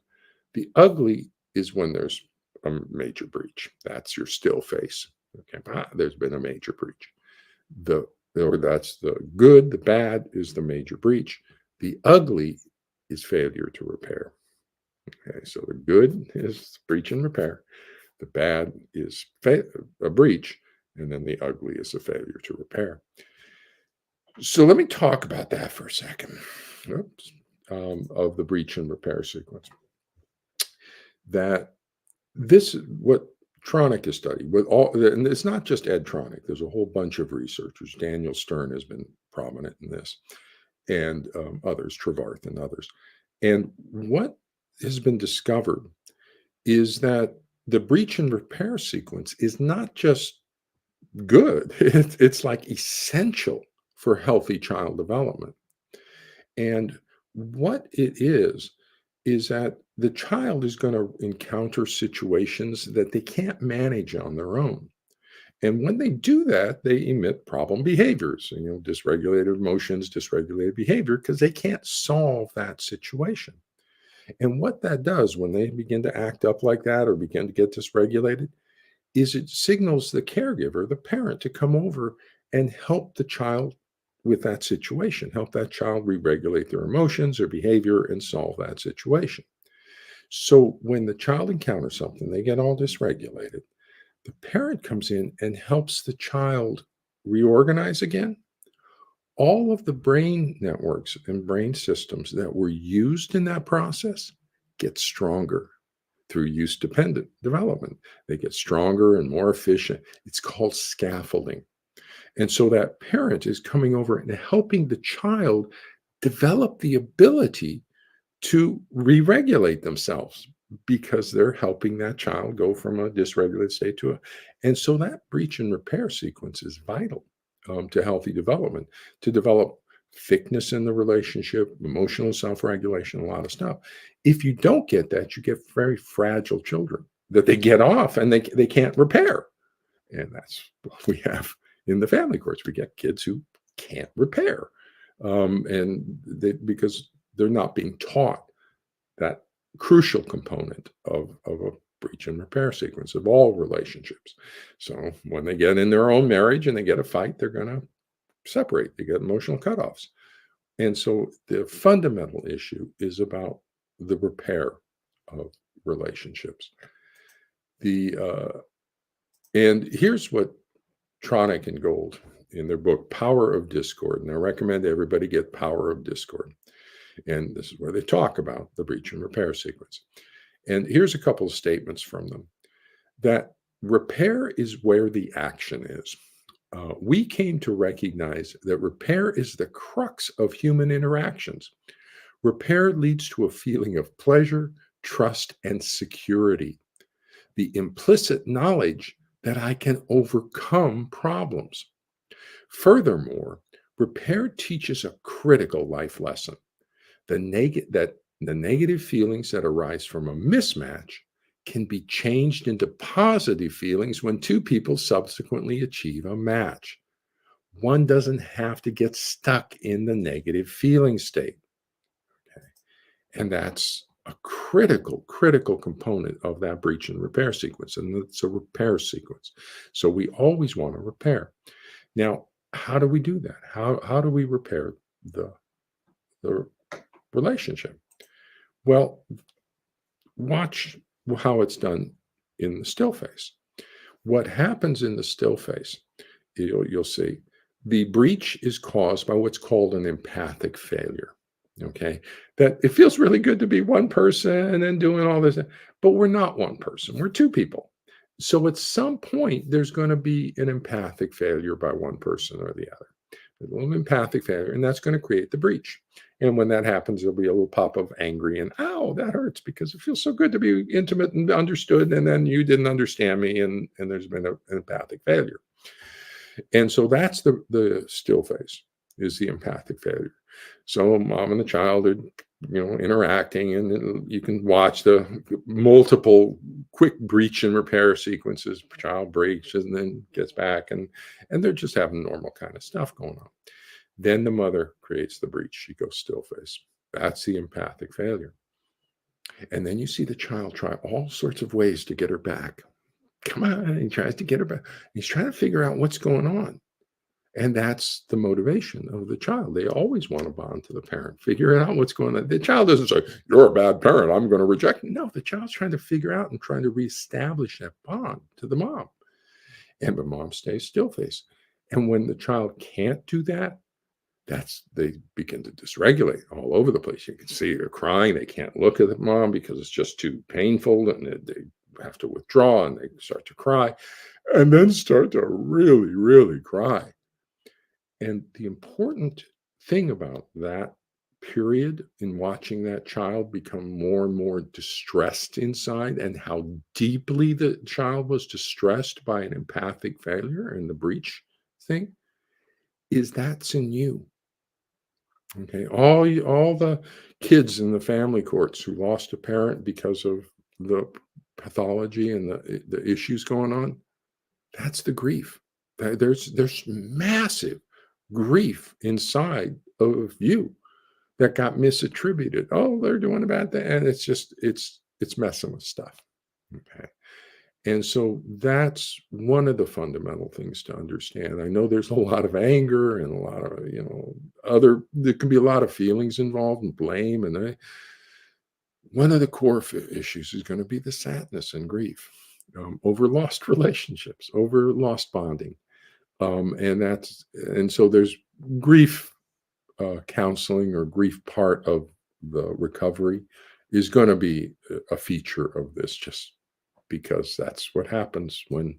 The ugly is when there's a major breach. That's your still face. Okay, there's been a major breach. That's the good. The bad is the major breach. The ugly is failure to repair. Okay, so the good is breach and repair. The bad is a breach, and then the ugly is a failure to repair. So let me talk about that for a second. Of the breach and repair sequence. That this is what Tronick has studied with and it's not just Ed Tronick. There's a whole bunch of researchers. Daniel Stern has been prominent in this, and others, Trevarth and others. And what has been discovered is that the breach and repair sequence is not just good. It's like essential for healthy child development. And what it is that the child is going to encounter situations that they can't manage on their own. And when they do that, they emit problem behaviors, dysregulated emotions, dysregulated behavior, because they can't solve that situation. And what that does when they begin to act up like that or begin to get dysregulated is it signals the caregiver, the parent, to come over and help the child with that situation, help that child re-regulate their emotions or behavior and solve that situation. So when the child encounters something, they get all dysregulated, the parent comes in and helps the child reorganize again. All of the brain networks and brain systems that were used in that process get stronger through use-dependent development. They get stronger and more efficient. It's called scaffolding. And so that parent is coming over and helping the child develop the ability to re-regulate themselves because they're helping that child go from a dysregulated state to and so that breach and repair sequence is vital to healthy development, to develop thickness in the relationship, emotional self-regulation, a lot of stuff. If you don't get that, you get very fragile children that they get off and they can't repair. And that's what we have in the family courts. We get kids who can't repair because they're not being taught that crucial component of a breach and repair sequence of all relationships. So when they get in their own marriage and they get a fight, they're going to separate. They get emotional cutoffs. And so the fundamental issue is about the repair of relationships. And here's what Tronick and Gold in their book, Power of Discord, and I recommend everybody get Power of Discord. And this is where they talk about the breach and repair sequence. And here's a couple of statements from them. That repair is where the action is. We came to recognize that repair is the crux of human interactions. Repair leads to a feeling of pleasure, trust, and security. The implicit knowledge that I can overcome problems. Furthermore, repair teaches a critical life lesson. The negative feelings that arise from a mismatch can be changed into positive feelings when two people subsequently achieve a match. One doesn't have to get stuck in the negative feeling state. Okay. And that's a critical component of that breach and repair sequence. And it's a repair sequence. So we always want to repair. Now, how do we do that? How do we repair the relationship? Well, watch how it's done in the still face. What happens in the still face, you'll see, the breach is caused by what's called an empathic failure. Okay, that it feels really good to be one person and doing all this, but we're not one person, we're two people. So at some point, there's going to be an empathic failure by one person or the other. A little empathic failure, and that's going to create the breach. And when that happens, there'll be a little pop of angry and, ow, that hurts because it feels so good to be intimate and understood. And then you didn't understand me. And there's been an empathic failure. And so that's the still face, is the empathic failure. So mom and the child are, interacting, and you can watch the multiple quick breach and repair sequences. Child breaks and then gets back, and they're just having normal kind of stuff going on. Then the mother creates the breach. She goes still face. That's the empathic failure. And then you see the child try all sorts of ways to get her back. Come on, he tries to get her back. He's trying to figure out what's going on. And that's the motivation of the child. They always want to bond to the parent, figure out what's going on. The child doesn't say, you're a bad parent, I'm going to reject you. No, the child's trying to figure out and trying to reestablish that bond to the mom. And the mom stays still face. And when the child can't do that, they begin to dysregulate all over the place. You can see they're crying. They can't look at the mom because it's just too painful, and they have to withdraw, and they start to cry, and then start to really, really cry. And the important thing about that period in watching that child become more and more distressed inside, and how deeply the child was distressed by an empathic failure and the breach thing, is that's in you. Okay, all the kids in the family courts who lost a parent because of the pathology and the issues going on, that's the grief. There's massive grief inside of you that got misattributed. Oh, they're doing a bad thing, and it's messing with stuff. Okay. And so that's one of the fundamental things to understand. I know there's a lot of anger and a lot of, there can be a lot of feelings involved and blame. And one of the core issues is going to be the sadness and grief over lost relationships, over lost bonding. And so there's grief counseling, or grief part of the recovery is going to be a feature of this, just because that's what happens when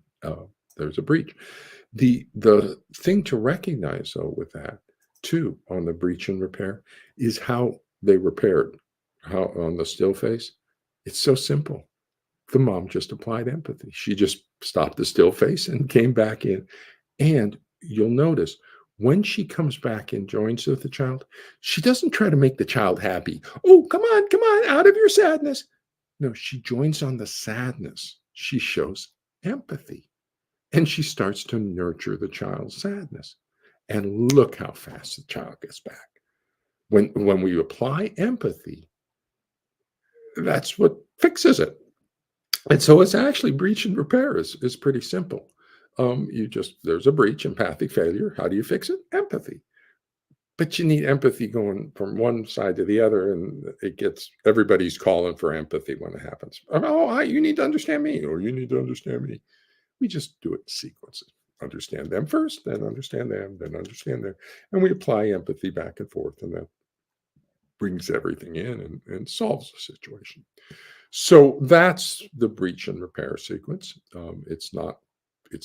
there's a breach. The thing to recognize, though, with that too, on the breach and repair, is how they repaired. How on the still face, it's so simple. The mom just applied empathy. She just stopped the still face and came back in. And you'll notice when she comes back and joins with the child, she doesn't try to make the child happy. Oh, come on, out of your sadness. No, she joins on the sadness. She shows empathy, and she starts to nurture the child's sadness. And look how fast the child gets back. When we apply empathy, that's what fixes it. And so it's actually breach and repair is pretty simple. There's a breach, empathic failure. How do you fix it? Empathy. But you need empathy going from one side to the other, and everybody's calling for empathy when it happens. You need to understand me, or you need to understand me. We just do it in sequences. Understand them first, then understand them, then understand them. And we apply empathy back and forth, and that brings everything in and solves the situation. So that's the breach and repair sequence. It's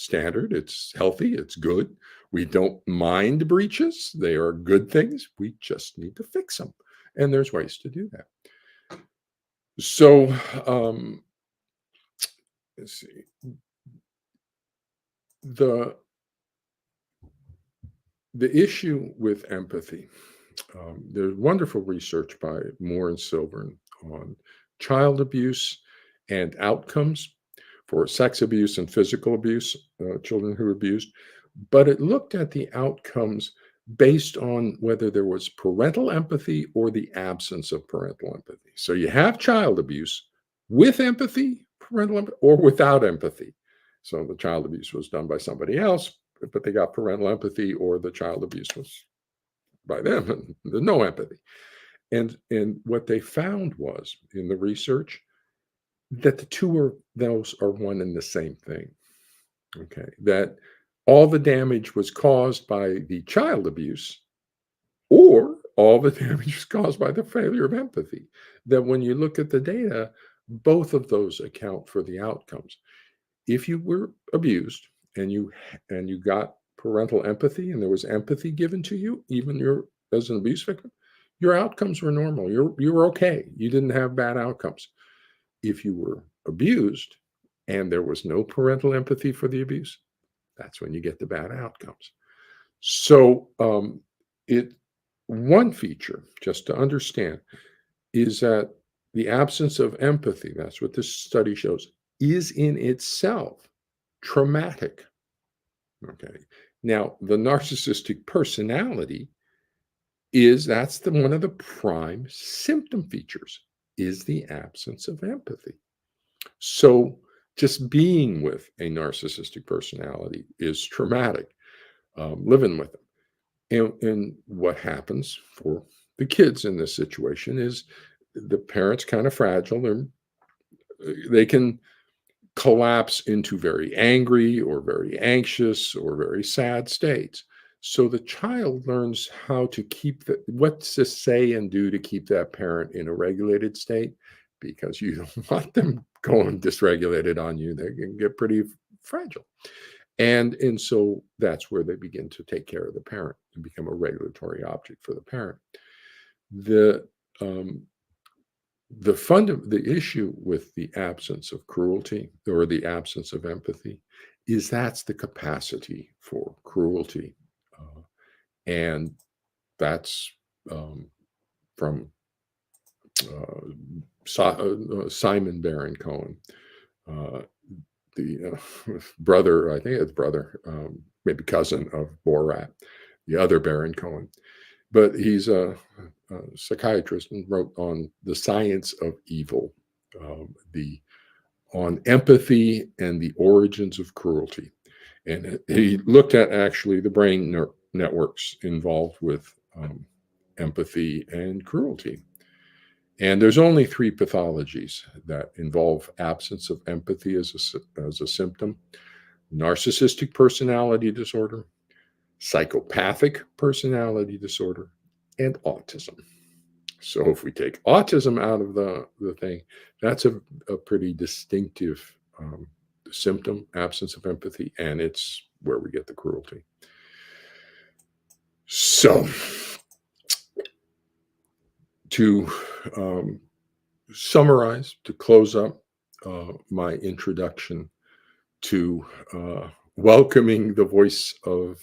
standard, it's healthy, it's good. We don't mind breaches. They are good things. We just need to fix them. And there's ways to do that. So let's see. The issue with empathy, there's wonderful research by Moore and Silvern on child abuse and outcomes for sex abuse and physical abuse, children who were abused. But it looked at the outcomes based on whether there was parental empathy or the absence of parental empathy. So you have child abuse with empathy, parental empathy, or without empathy. So the child abuse was done by somebody else, but they got parental empathy, or the child abuse was by them and there's no empathy. And what they found was in the research that those are one and the same thing. Okay, that all the damage was caused by the child abuse, or all the damage was caused by the failure of empathy. That when you look at the data, both of those account for the outcomes. If you were abused and you got parental empathy, and there was empathy given to you, even as an abuse victim, your outcomes were normal. You were okay. You didn't have bad outcomes. If you were abused and there was no parental empathy for the abuse, that's when you get the bad outcomes. So one feature, just to understand, is that the absence of empathy, that's what this study shows, is in itself traumatic. Okay. Now, the narcissistic personality that's one of the prime symptom features, is the absence of empathy. So just being with a narcissistic personality is traumatic, living with them. And what happens for the kids in this situation is the parent's kind of fragile. They can collapse into very angry or very anxious or very sad states. So the child learns how to what to say and do to keep that parent in a regulated state, because you don't want them going dysregulated on you. They can get pretty fragile. And so that's where they begin to take care of the parent and become a regulatory object for the parent. The issue with the absence of cruelty or the absence of empathy is that's the capacity for cruelty. And that's from Simon Baron-Cohen, the brother, I think it's brother, maybe cousin of Borat, the other Baron-Cohen. But he's a psychiatrist and wrote on the science of evil, on empathy and the origins of cruelty. And he looked at actually the brain networks involved with empathy and cruelty. And there's only 3 pathologies that involve absence of empathy as a symptom: narcissistic personality disorder, psychopathic personality disorder, and autism. So if we take autism out of the thing, that's a pretty distinctive symptom, absence of empathy, and it's where we get the cruelty. So to summarize, to close up my introduction to welcoming the voice of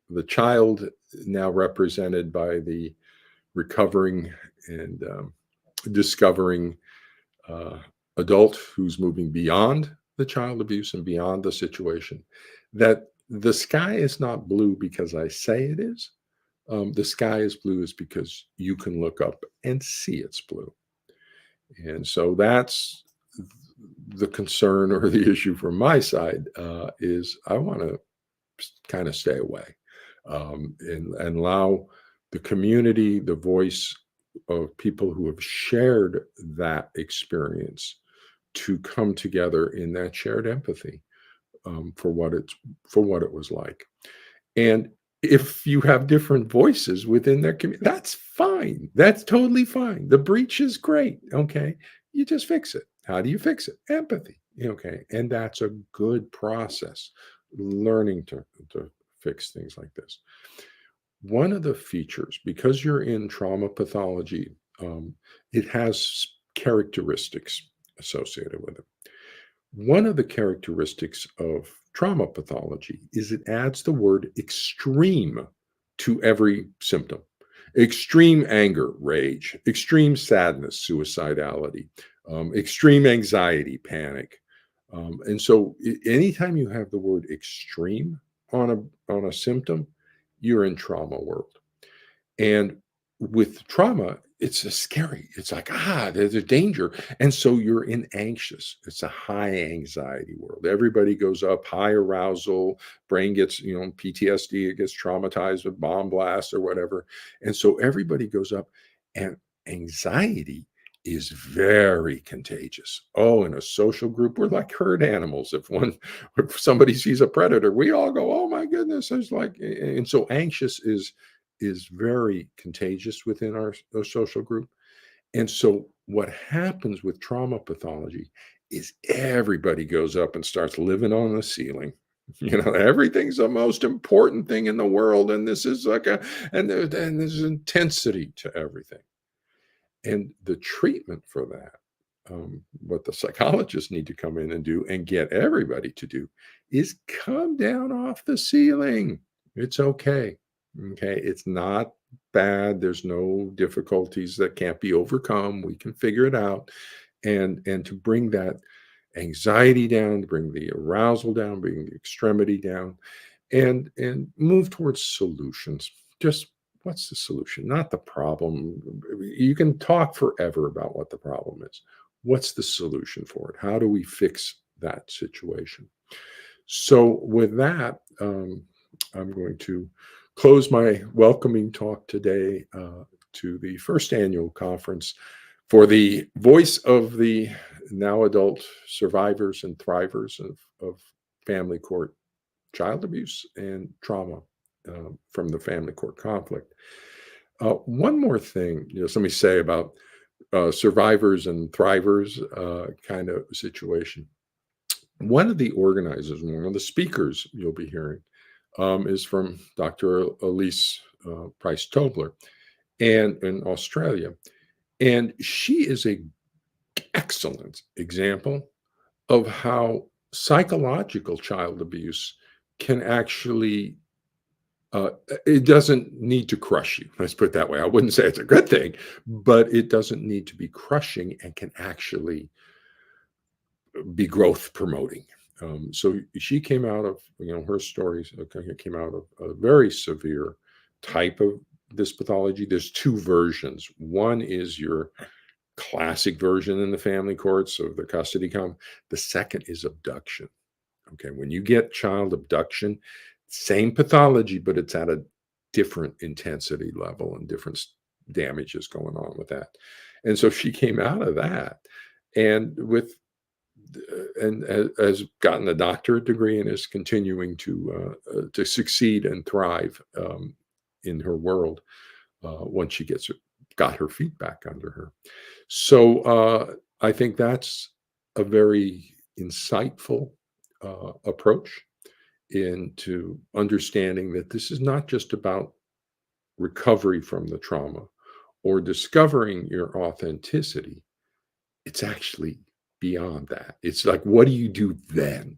the child, now represented by the recovering and discovering adult who's moving beyond the child abuse and beyond the situation, that the sky is not blue because I say it is, The sky is blue is because you can look up and see it's blue. And so that's the concern or the issue from my side, is I want to kind of stay away, and allow the community, the voice of people who have shared that experience to come together in that shared empathy, for what it was like. And if you have different voices within their community, that's fine. That's totally fine. The breach is great. Okay. You just fix it. How do you fix it? Empathy. Okay. And that's a good process, learning to fix things like this. One of the features, because you're in trauma pathology, it has characteristics associated with it. One of the characteristics of trauma pathology is it adds the word extreme to every symptom. Extreme anger, rage, extreme sadness, suicidality, extreme anxiety, panic. And so anytime you have the word extreme on a symptom, you're in trauma world. And with trauma, it's a scary. It's like, there's a danger. And so you're in anxious. It's a high anxiety world. Everybody goes up, high arousal, brain gets, PTSD, it gets traumatized with bomb blasts or whatever. And so everybody goes up, and anxiety is very contagious. Oh, in a social group, we're like herd animals. If somebody sees a predator, we all go, oh my goodness. It's like, and so anxious is very contagious within our social group. And so what happens with trauma pathology is everybody goes up and starts living on the ceiling. Everything's the most important thing in the world. And this is and there's intensity to everything. And the treatment for that, what the psychologists need to come in and do and get everybody to do, is come down off the ceiling. It's okay. Okay. It's not bad. There's no difficulties that can't be overcome. We can figure it out. And to bring that anxiety down, to bring the arousal down, bring the extremity down, and move towards solutions. Just what's the solution? Not the problem. You can talk forever about what the problem is. What's the solution for it? How do we fix that situation? So with that, I'm going to close my welcoming talk today, to the first annual conference for the voice of the now adult survivors and thrivers of family court child abuse and trauma, from the family court conflict. One more thing, somebody say about survivors and thrivers kind of situation. One of the organizers, one of the speakers you'll be hearing, is from Dr. Elise Price Tobler, and in Australia. And she is an excellent example of how psychological child abuse can actually, it doesn't need to crush you. Let's put it that way. I wouldn't say it's a good thing, but it doesn't need to be crushing and can actually be growth promoting. So she came out of, her stories came out of a very severe type of this pathology. There's two versions. One is your classic version in the family courts of the custody come. The second is abduction. Okay, when you get child abduction, same pathology, but it's at a different intensity level and different damages going on with that. And so she came out of that, and has gotten a doctorate degree and is continuing to succeed and thrive in her world once she got her feet back under her. So I think that's a very insightful approach into understanding that this is not just about recovery from the trauma or discovering your authenticity. It's actually beyond that. It's like, what do you do then?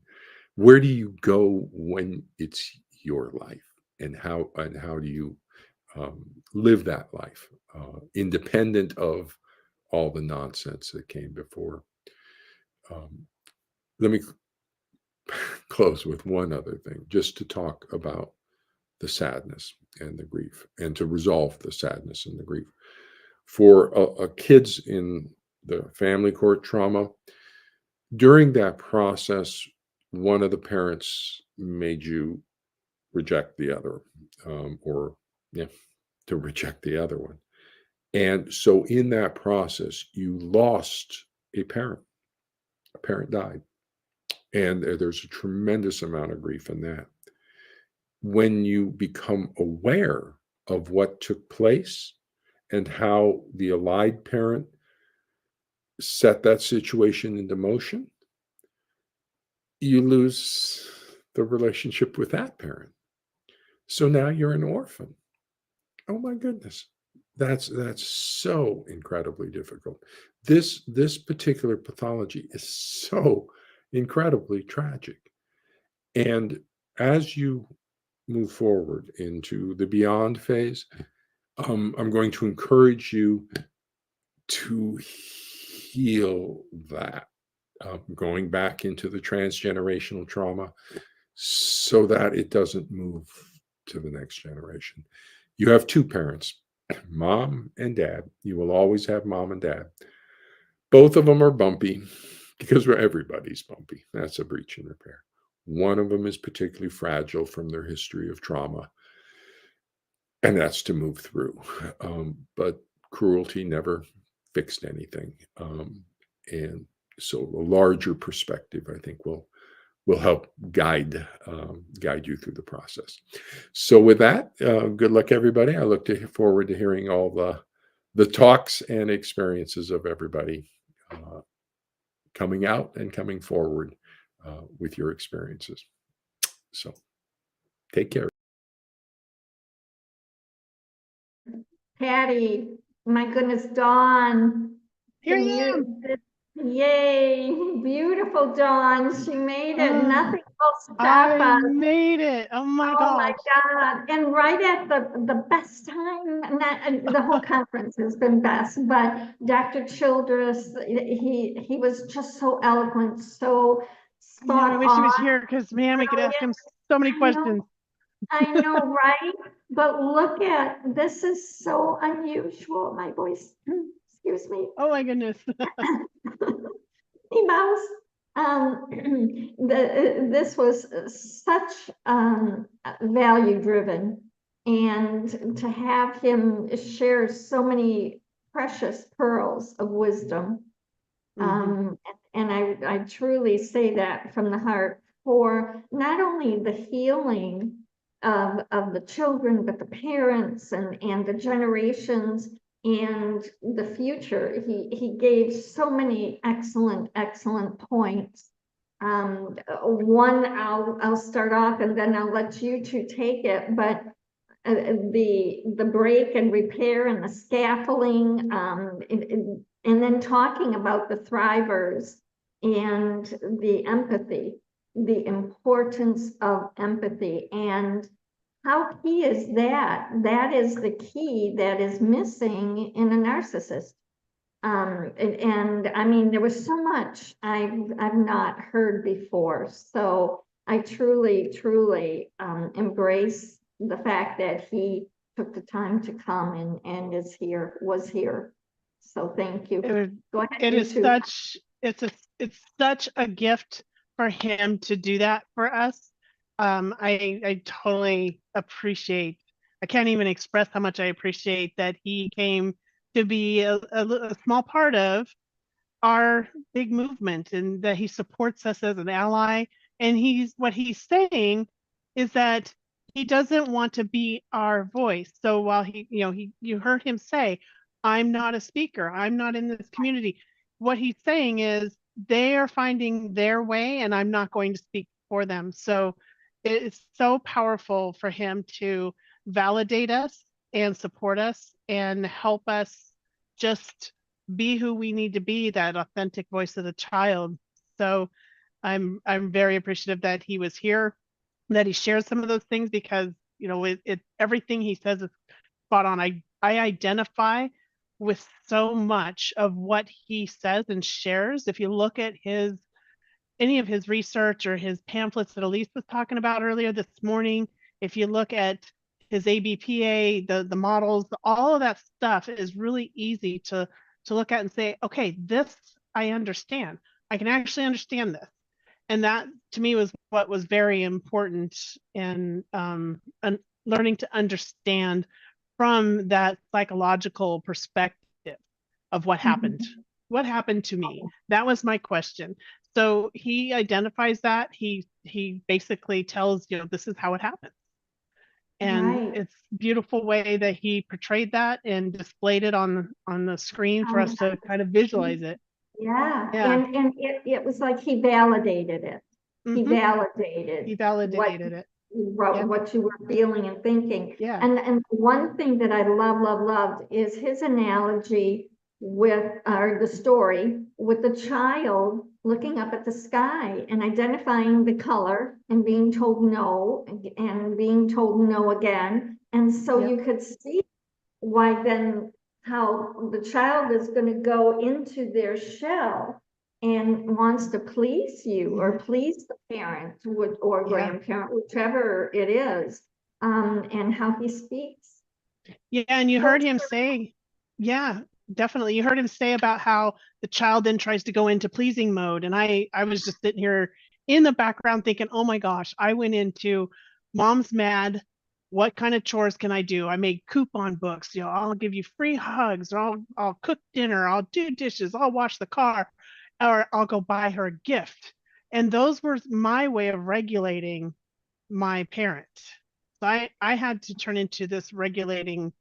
Where do you go when it's your life? And how do you live that life independent of all the nonsense that came before? Let me close with one other thing, just to talk about the sadness and the grief, and to resolve the sadness and the grief. For kids in the family court trauma, during that process, one of the parents made you reject the other, or to reject the other one. And so in that process, you lost a parent. A parent died. And there's a tremendous amount of grief in that. When you become aware of what took place and how the allied parent set that situation into motion, you lose the relationship with that parent. So now you're an orphan. Oh my goodness. That's so incredibly difficult. This particular pathology is so incredibly tragic. And as you move forward into the beyond phase, I'm going to encourage you to heal that, going back into the transgenerational trauma so that it doesn't move to the next generation. You have two parents, mom and dad. You will always have mom and dad. Both of them are bumpy because everybody's bumpy. That's a breach and repair. One of them is particularly fragile from their history of trauma, and that's to move through. But cruelty never fixed anything. And so a larger perspective, I think, will help guide you through the process. So with that, good luck, everybody. I look forward to hearing all the talks and experiences of everybody coming out and coming forward with your experiences. So take care. Patty, my goodness, Dawn. Here I am. Yay, beautiful Dawn. She made it. Nothing will stop I us. made it. Oh my Oh my gosh. God. And right at the best time, the whole conference has been best, but Dr. Childress, he was just so eloquent, so I know, I wish he was here because, man, we could ask him so many questions. I know, right? But look at, this is so unusual. My voice, excuse me. Oh my goodness. Hey, Mouse. This was such value driven, and to have him share so many precious pearls of wisdom. And I truly say that from the heart, for not only the healing of the children, but the parents and the generations and the future. He gave so many excellent points. One, I'll start off and then I'll let you two take it, but the break and repair and the scaffolding, and then talking about the thrivers and the empathy, the importance of empathy, and how key is that? That is the key that is missing in a narcissist. And I mean, there was so much I've not heard before. So I truly embrace the fact that he took the time to come and was here. So thank you. Go ahead. It is such, it's such a gift for him to do that for us. I totally appreciate, I can't even express how much I appreciate that he came to be a small part of our big movement, and that he supports us as an ally. And what he's saying is that he doesn't want to be our voice. So while you heard him say, I'm not a speaker, I'm not in this community. What he's saying is they are finding their way and I'm not going to speak for them. So it's so powerful for him to validate us and support us and help us just be who we need to be, that authentic voice of the child. So I'm very appreciative that he was here, that he shares some of those things, because everything he says is spot on. I identify with so much of what he says and shares. If you look at any of his research or his pamphlets that Elise was talking about earlier this morning, if you look at his ABPA, the models, all of that stuff is really easy to look at and say, okay, this I understand. I can actually understand this. And that to me was what was very important in learning to understand from that psychological perspective of what happened. What happened to me? That was my question. So he identifies that. He basically tells, this is how it happened. And Right. it's a beautiful way that he portrayed that and displayed it on the screen for us to kind of visualize it. Yeah, Yeah. and it was like he validated it. He Mhm. validated He validated it. Yeah. what you were feeling and thinking. Yeah. And one thing that I loved is his analogy with, or the story with the child looking up at the sky and identifying the color and being told no and being told no again. And so Yep. you could see why then how the child is going to go into their shell and wants to please you or please the parent or Yeah. grandparent, whichever it is, and how he speaks. Yeah, and you heard him say, yeah, definitely. You heard him say about how the child then tries to go into pleasing mode. And I was just sitting here in the background thinking, oh my gosh, I went into mom's mad. What kind of chores can I do? I made coupon books. I'll give you free hugs, or I'll cook dinner, I'll do dishes, I'll wash the car, or I'll go buy her a gift. And those were my way of regulating my parent. So I had to turn into this regulating,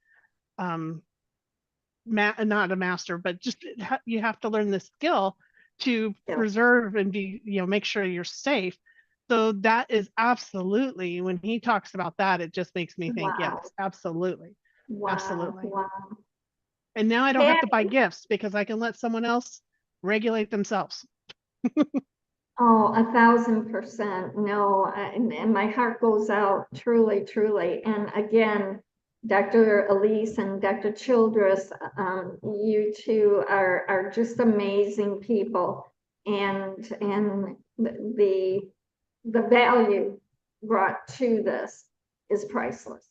not a master, but just you have to learn the skill to Yeah. preserve and be, make sure you're safe. So that is absolutely, when he talks about that, it just makes me think, Wow. yes, absolutely. Wow. Absolutely. Wow. And now I don't have to buy Patty. gifts because I can let someone else regulate themselves. Oh, 1,000%. No, and my heart goes out truly, truly. And again, Dr. Elise and Dr. Childress, you two are just amazing people. And the value brought to this is priceless.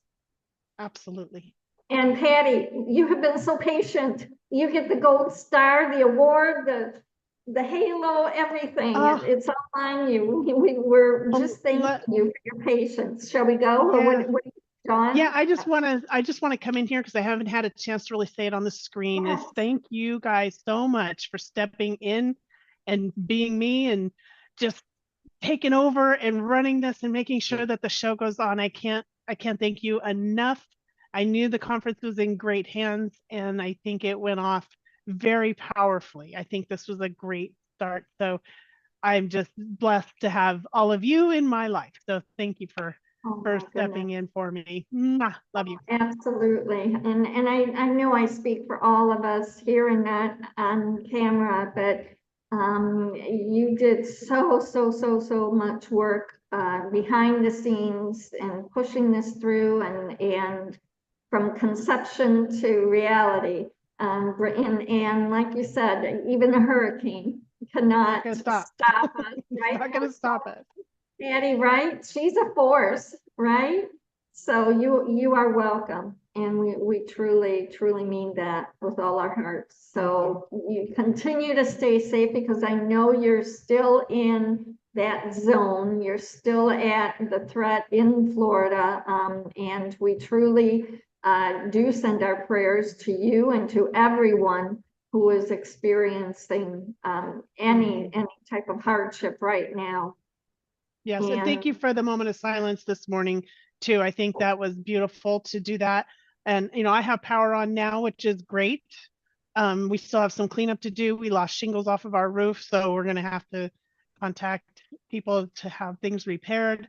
Absolutely. And Patty, you have been so patient. You get the gold star, the award, the halo, everything. Oh. It's all on you. We're just thanking you for your patience. Shall we go? Or Yeah. what John? Yeah, I just want to come in here because I haven't had a chance to really say it on the screen. Yes. Is thank you guys so much for stepping in and being me and just taking over and running this and making sure that the show goes on. I can't thank you enough. I knew the conference was in great hands and I think it went off very powerfully. I think this was a great start. So I'm just blessed to have all of you in my life. So thank you for stepping in for me. Mwah, love you. Absolutely. And I know I speak for all of us here and not on camera, but you did so much work behind the scenes and pushing this through and from conception to reality. And like you said, even a hurricane cannot stop us, right? Not gonna stop it. Patty, right? She's a force, right? So you are welcome. And we truly mean that with all our hearts. So you continue to stay safe because I know you're still in that zone. You're still at the threat in Florida. And we truly do send our prayers to you and to everyone who is experiencing any type of hardship right now. Yes, and thank you for the moment of silence this morning too. I think that was beautiful to do that. And I have power on now, which is great. We still have some cleanup to do. We lost shingles off of our roof, so we're going to have to contact people to have things repaired.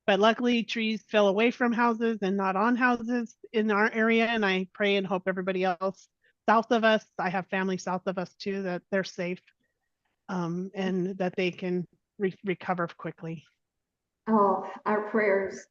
But luckily, trees fell away from houses and not on houses in our area. And I pray and hope everybody else south of us, I have family south of us too, that they're safe and that they can recover quickly. Oh, our prayers